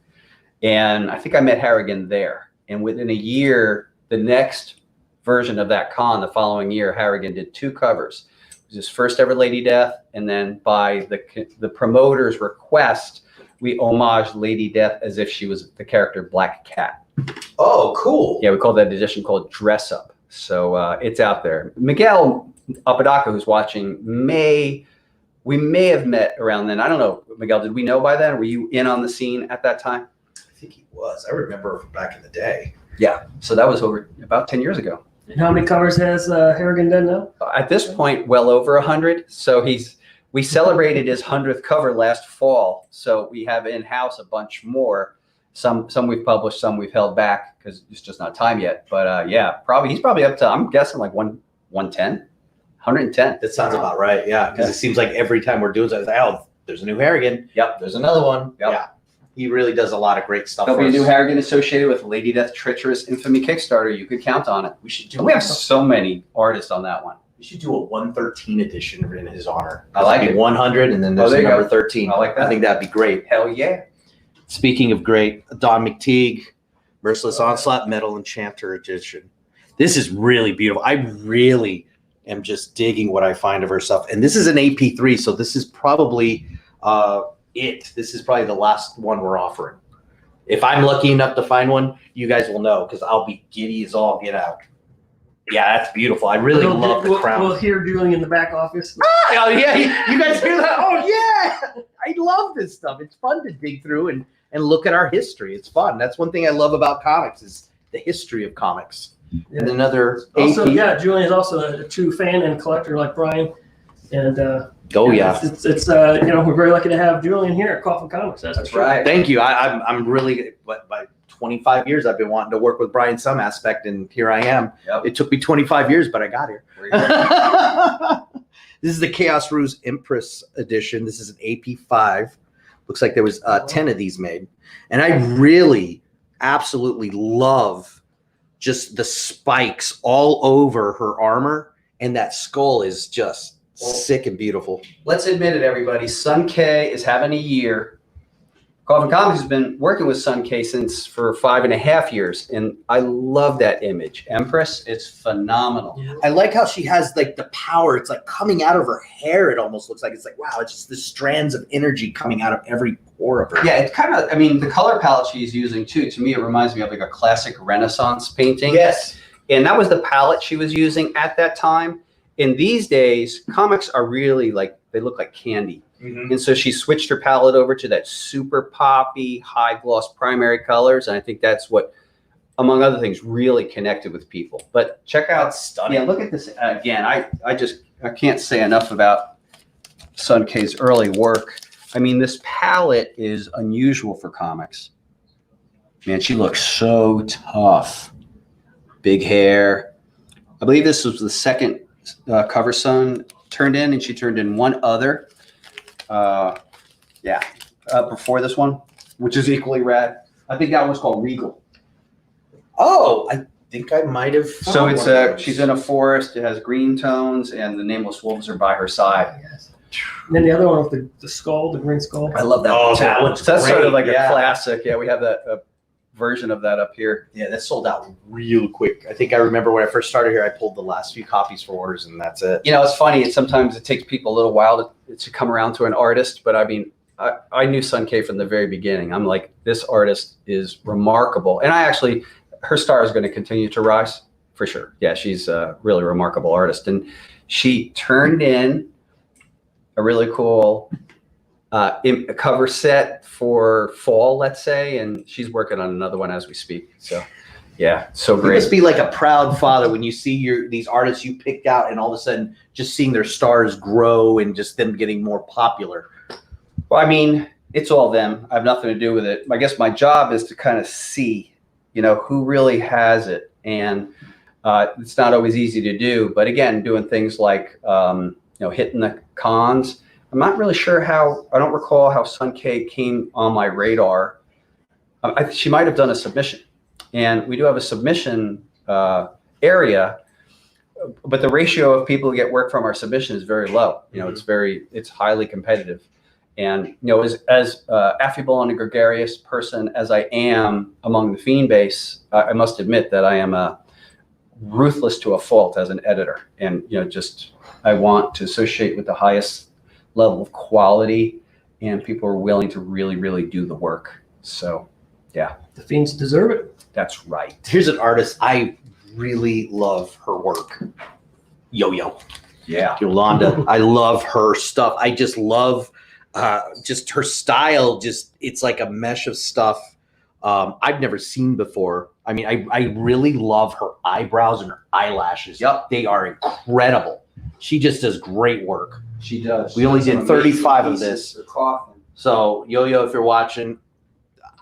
And I think I met Harrigan there. And within a year, the next version of that con, the following year, Harrigan did 2 covers. It was his first ever Lady Death. And then by the promoter's request, we homaged Lady Death as if she was the character Black Cat. Oh, cool. Yeah, we called that edition called Dress Up. So it's out there. Miguel Apodaca, who's watching, we may have met around then. I don't know, Miguel, did we know by then? Were you in on the scene at that time? I think he was. I remember from back in the day. Yeah. So that was over about 10 years ago. And how many covers has Harrigan done now? At this point, well over 100. So we celebrated his 100th cover last fall. So we have in-house a bunch more. Some we've published, some we've held back because it's just not time yet. But yeah, he's probably up to, I'm guessing like 110, 110. That sounds about right. Yeah. Because it seems like every time we're doing something, oh, there's a new Harrigan. Yep. There's another one. Yep. Yeah. He really does a lot of great stuff. There'll be a for new us. Harrigan associated with Lady Death Treacherous Infamy Kickstarter. You could count on it. We should And we have so many artists on that one. We should do a 113 edition in his honor. I like it. 100 and then there's there you number go. 13. I like that. I think that'd be great. Hell yeah. Speaking of great, Don McTeague, Merciless Onslaught Metal Enchanter edition. This is really beautiful. I really am just digging what I find of her stuff. And this is an AP3, so this is probably This is probably the last one we're offering. If I'm lucky enough to find one, you guys will know because I'll be giddy as all get out. Yeah, that's beautiful. I really love the crown. We'll hear Julian in the back office. Oh yeah, you guys hear that? Oh yeah, I love this stuff. It's fun to dig through and look at our history. It's fun. That's one thing I love about comics is the history of comics. Yeah. And another Also, AP. yeah, Julian is also a true fan and collector like Brian. And Oh yeah, it's we're very lucky to have Julian here at Coffin Comics. That's for right. thank you. I'm really, by 25 years I've been wanting to work with Brian some aspect, and here I am. Yep. It took me 25 years, but I got here. There you go. This is the Chaos Ruse Empress edition. This is an AP5. Looks like there was 10 of these made, and I really, absolutely love just the spikes all over her armor, and that skull is just sick and beautiful. Let's admit it, everybody. Sun K is having a year. Coffin Comics has been working with Sun K for 5.5 years, and I love that image. Empress, it's phenomenal. Yeah. I like how she has like the power. It's like coming out of her hair. It almost looks like it's like, wow, it's just the strands of energy coming out of every pore of her. Yeah, it's kind of, I mean, the color palette she's using too, to me, it reminds me of like a classic Renaissance painting. Yes. And that was the palette she was using at that time. In these days, comics are really like, they look like candy. Mm-hmm. And so she switched her palette over to that super poppy, high gloss primary colors. And I think that's what, among other things, really connected with people. But check out, Stunning. yeah, look at this again. I can't say enough about Sun K's early work. I mean, this palette is unusual for comics. Man, she looks so tough. Big hair. I believe this was the second cover Sun turned in, and she turned in one other. Before this one, which is equally rad. I think that one's called Regal. Oh, I think I might have. So it's she's in a forest. It has green tones, and the nameless wolves are by her side. Yes. And then the other one with the skull, the green skull. I love that. Oh, one too. that one's That's sort of great, like yeah. a classic. Yeah, we have that version of that up here. Yeah, that sold out real quick. I think I remember when I first started here, I pulled the last few copies for orders, and that's it. You know, it's funny. Sometimes it takes people a little while to come around to an artist, but I mean, I knew Sun K from the very beginning. I'm like, this artist is remarkable. And her star is going to continue to rise for sure. Yeah, she's a really remarkable artist. And she turned in a really cool cover set for fall, let's say. And she's working on another one as we speak. So yeah, so You great. must be like a proud father when you see these artists you picked out, and all of a sudden just seeing their stars grow and just them getting more popular. Well, I mean, it's all them. I have nothing to do with it. I guess my job is to kind of see, who really has it. And it's not always easy to do. But again, doing things like, hitting the cons. I'm not really sure I don't recall how Sun K came on my radar. She might have done a submission. And we do have a submission area, but the ratio of people who get work from our submission is very low. It's highly competitive. And, as affable and a gregarious person as I am among the fiend base, I must admit that I am ruthless to a fault as an editor. And, I want to associate with the highest level of quality, and people are willing to really, really do the work. So, yeah. The fiends deserve it. That's right. Here's an artist I really love her work. Yo-Yo. Yeah. Yolanda. I love her stuff. I just love just her style. It's like a mesh of stuff I've never seen before. I mean, I really love her eyebrows and her eyelashes. Yep. They are incredible. She just does great work. She does. We only did Some 35 of amazing this. pieces for Coffin. So, Yo-Yo, if you're watching,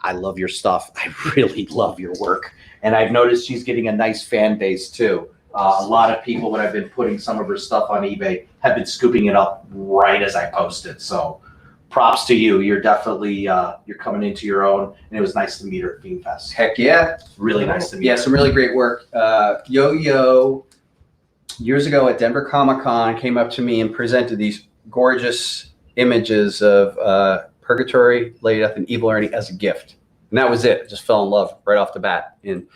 I love your stuff. I really love your work. And I've noticed she's getting a nice fan base too. A lot of people, when I've been putting some of her stuff on eBay, have been scooping it up right as I post it. So props to you. You're definitely, you're coming into your own. And it was nice to meet her at Fiend Fest. Heck yeah. Really nice to meet Yeah, her. some really great work. Yo-Yo, years ago at Denver Comic-Con, came up to me and presented these gorgeous images of Purgatory, Lady Death, and Evil Ernie as a gift. And that was it. I just fell in love right off the bat. And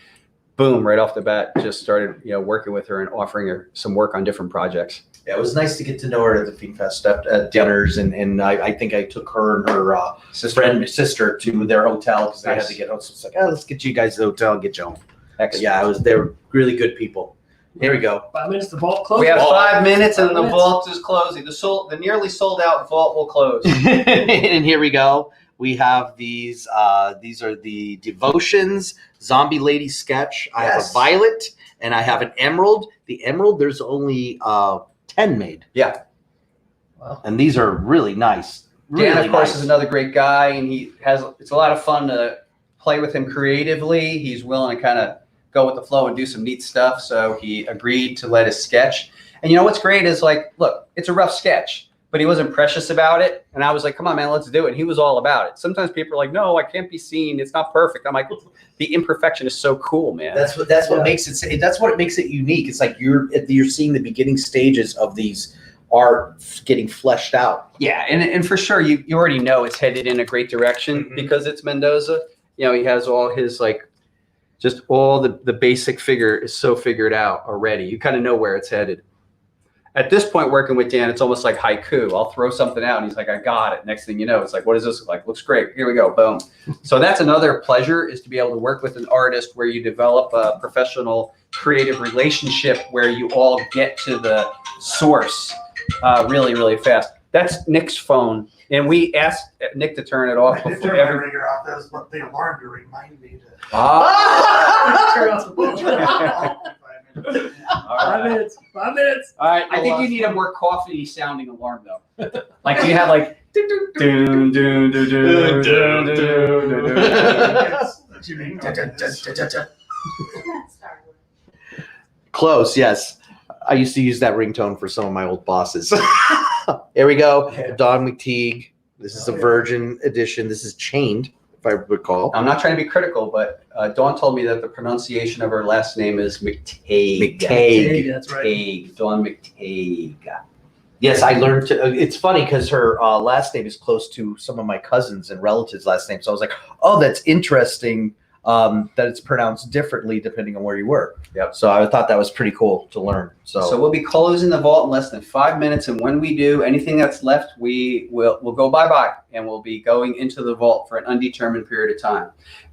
boom, right off the bat, just started, working with her and offering her some work on different projects. Yeah, it was nice to get to know her at the Fiend Fest at dinners, and I think I took her and her sister to their hotel because they had to get home. So it's like, let's get you guys to the hotel and get you home. Excellent. Yeah, they were really good people. Here we go. 5 minutes, the vault closes. We have 5 minutes and the 5 minutes. vault is closing. The nearly sold out vault will close. And here we go. We have these. These are the Devotions Zombie Lady sketch. I have a violet and I have an emerald. The emerald, there's only 10 made. Yeah. Wow. And these are really nice. Dan, Really of course, nice. is another great guy, and it's a lot of fun to play with him creatively. He's willing to kind of go with the flow and do some neat stuff. So he agreed to let us sketch. And what's great is look, it's a rough sketch, but he wasn't precious about it. And I was like, come on, man, let's do it. And he was all about it. Sometimes people are like, no, I can't be seen. It's not perfect. I'm like, the imperfection is so cool, man. That's what makes it. That's what makes it unique. It's like you're seeing the beginning stages of these art getting fleshed out. Yeah, and for sure, you already know it's headed in a great direction because it's Mendoza. He has all his just all the basic figure is so figured out already. You kind of know where it's headed. At this point, working with Dan, it's almost like haiku. I'll throw something out, and he's like, I got it. Next thing you know, it's like, what does this look like? Looks great. Here we go. Boom. So that's another pleasure, is to be able to work with an artist where you develop a professional, creative relationship where you all get to the source really, really fast. That's Nick's phone. And we asked Nick to turn it off. I did turn my ringer off. That was the alarm to remind me to. Turn off the vault. 5 minutes. 5 minutes. All right. I think you need a more coffee sounding alarm though. Like you have doon, doon, doon, doon, doon, doon, doon, doon. Close, yes. I used to use that ringtone for some of my old bosses. Here we go. Don McTeague. This is a Virgin edition. This is chained, if I recall. I'm not trying to be critical, but Dawn told me that the pronunciation of her last name is McTague. McTague. That's right. McTague. Dawn McTague. Yes, I learned to. It's funny because her last name is close to some of my cousins and relatives' last names. So I was like, oh, that's interesting that it's pronounced differently depending on where you were. Yep. So I thought that was pretty cool to learn. So we'll be closing the vault in less than 5 minutes, and when we do, anything that's left, we'll go bye-bye, and we'll be going into the vault for an undetermined period of time.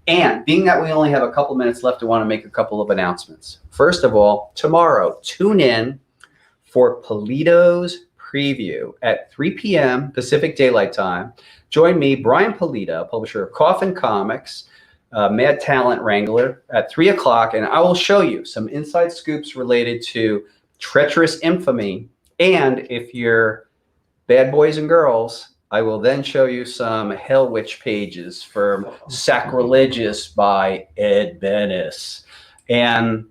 And being that we only have a couple minutes left, I want to make a couple of announcements. First of all, tomorrow, tune in for Pulido's Preview at 3 p.m. Pacific Daylight Time. Join me, Brian Pulido, publisher of Coffin Comics, Mad Talent Wrangler, at 3 o'clock, and I will show you some inside scoops related to Treacherous Infamy. And if you're bad boys and girls, I will then show you some Hell Witch pages from Sacrilegious by Ed Bennis. And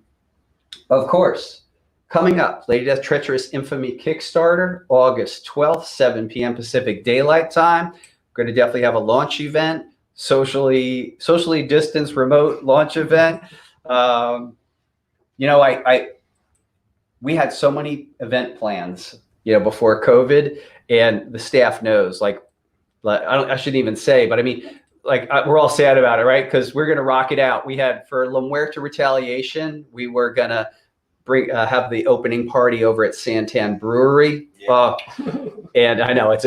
of course, coming up, Lady Death Treacherous Infamy Kickstarter, August 12th, 7 p.m. Pacific Daylight Time. We're going to definitely have a launch event. Socially distanced remote launch event. We had so many event plans, before COVID, and the staff knows. I shouldn't even say, but I mean, we're all sad about it, right? Because we're gonna rock it out. We had for La Muerta Retaliation, we were gonna have the opening party over at Santan Brewery. Yeah. And I know it's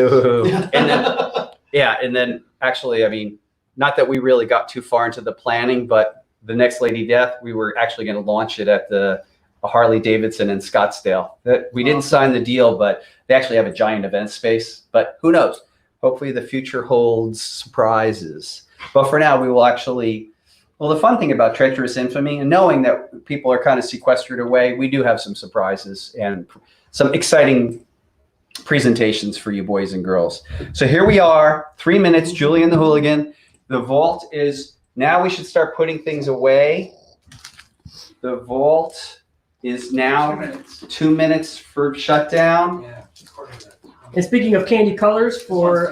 and then actually, I mean. Not that we really got too far into the planning, but the next Lady Death, we were actually going to launch it at the Harley Davidson in Scottsdale. We didn't sign the deal, but they actually have a giant event space. But who knows? Hopefully the future holds surprises. But for now, we will actually, the fun thing about Treacherous Infamy, and knowing that people are kind of sequestered away, we do have some surprises and some exciting presentations for you boys and girls. So here we are, 3 minutes, Julian the Hooligan. The vault is, now we should start putting things away. The vault is now 2 minutes for shutdown. Yeah. And speaking of candy colors for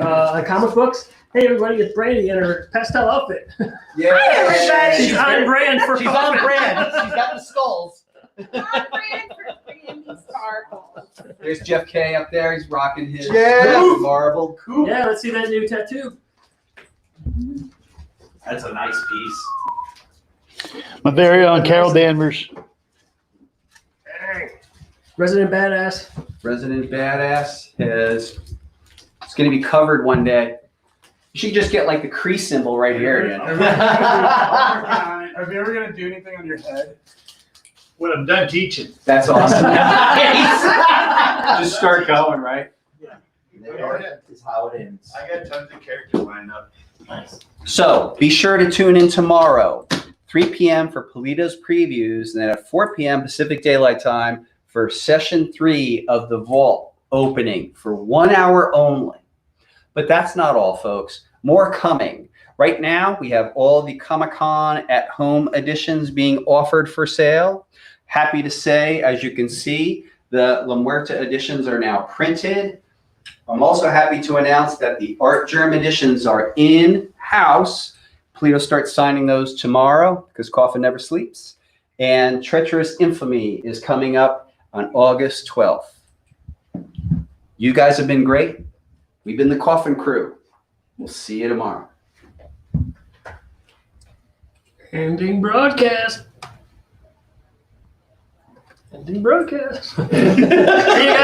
comic books, hey everybody, it's Brandy in her pastel outfit. Yeah. Hi, everybody. She's on brand for She's on brand. She's got the skulls. On brand for Brandy Sparkle. There's Jeff K up there. He's rocking his marble. Cool. Yeah, let's see that new tattoo. That's a nice piece. My very own Carol Danvers. Resident Badass. Resident Badass is, it's going to be covered one day. You should just get like the crease symbol right here. You know? Are you ever gonna do anything on your head? When I'm done teaching. That's awesome. Just start going, right? Is how it ends. I got tons of characters lined up. Nice. So be sure to tune in tomorrow, 3 p.m. for Pulido's previews, and then at 4 p.m. Pacific Daylight Time for session 3 of the Vault opening for 1 hour only. But that's not all, folks. More coming. Right now, we have all the Comic-Con at Home editions being offered for sale. Happy to say, as you can see, the La Muerta editions are now printed. I'm also happy to announce that the Art Germ editions are in-house. Pulido starts signing those tomorrow because Coffin never sleeps. And Treacherous Infamy is coming up on August 12th. You guys have been great. We've been the Coffin crew. We'll see you tomorrow. Ending broadcast. Ending broadcast. See you guys.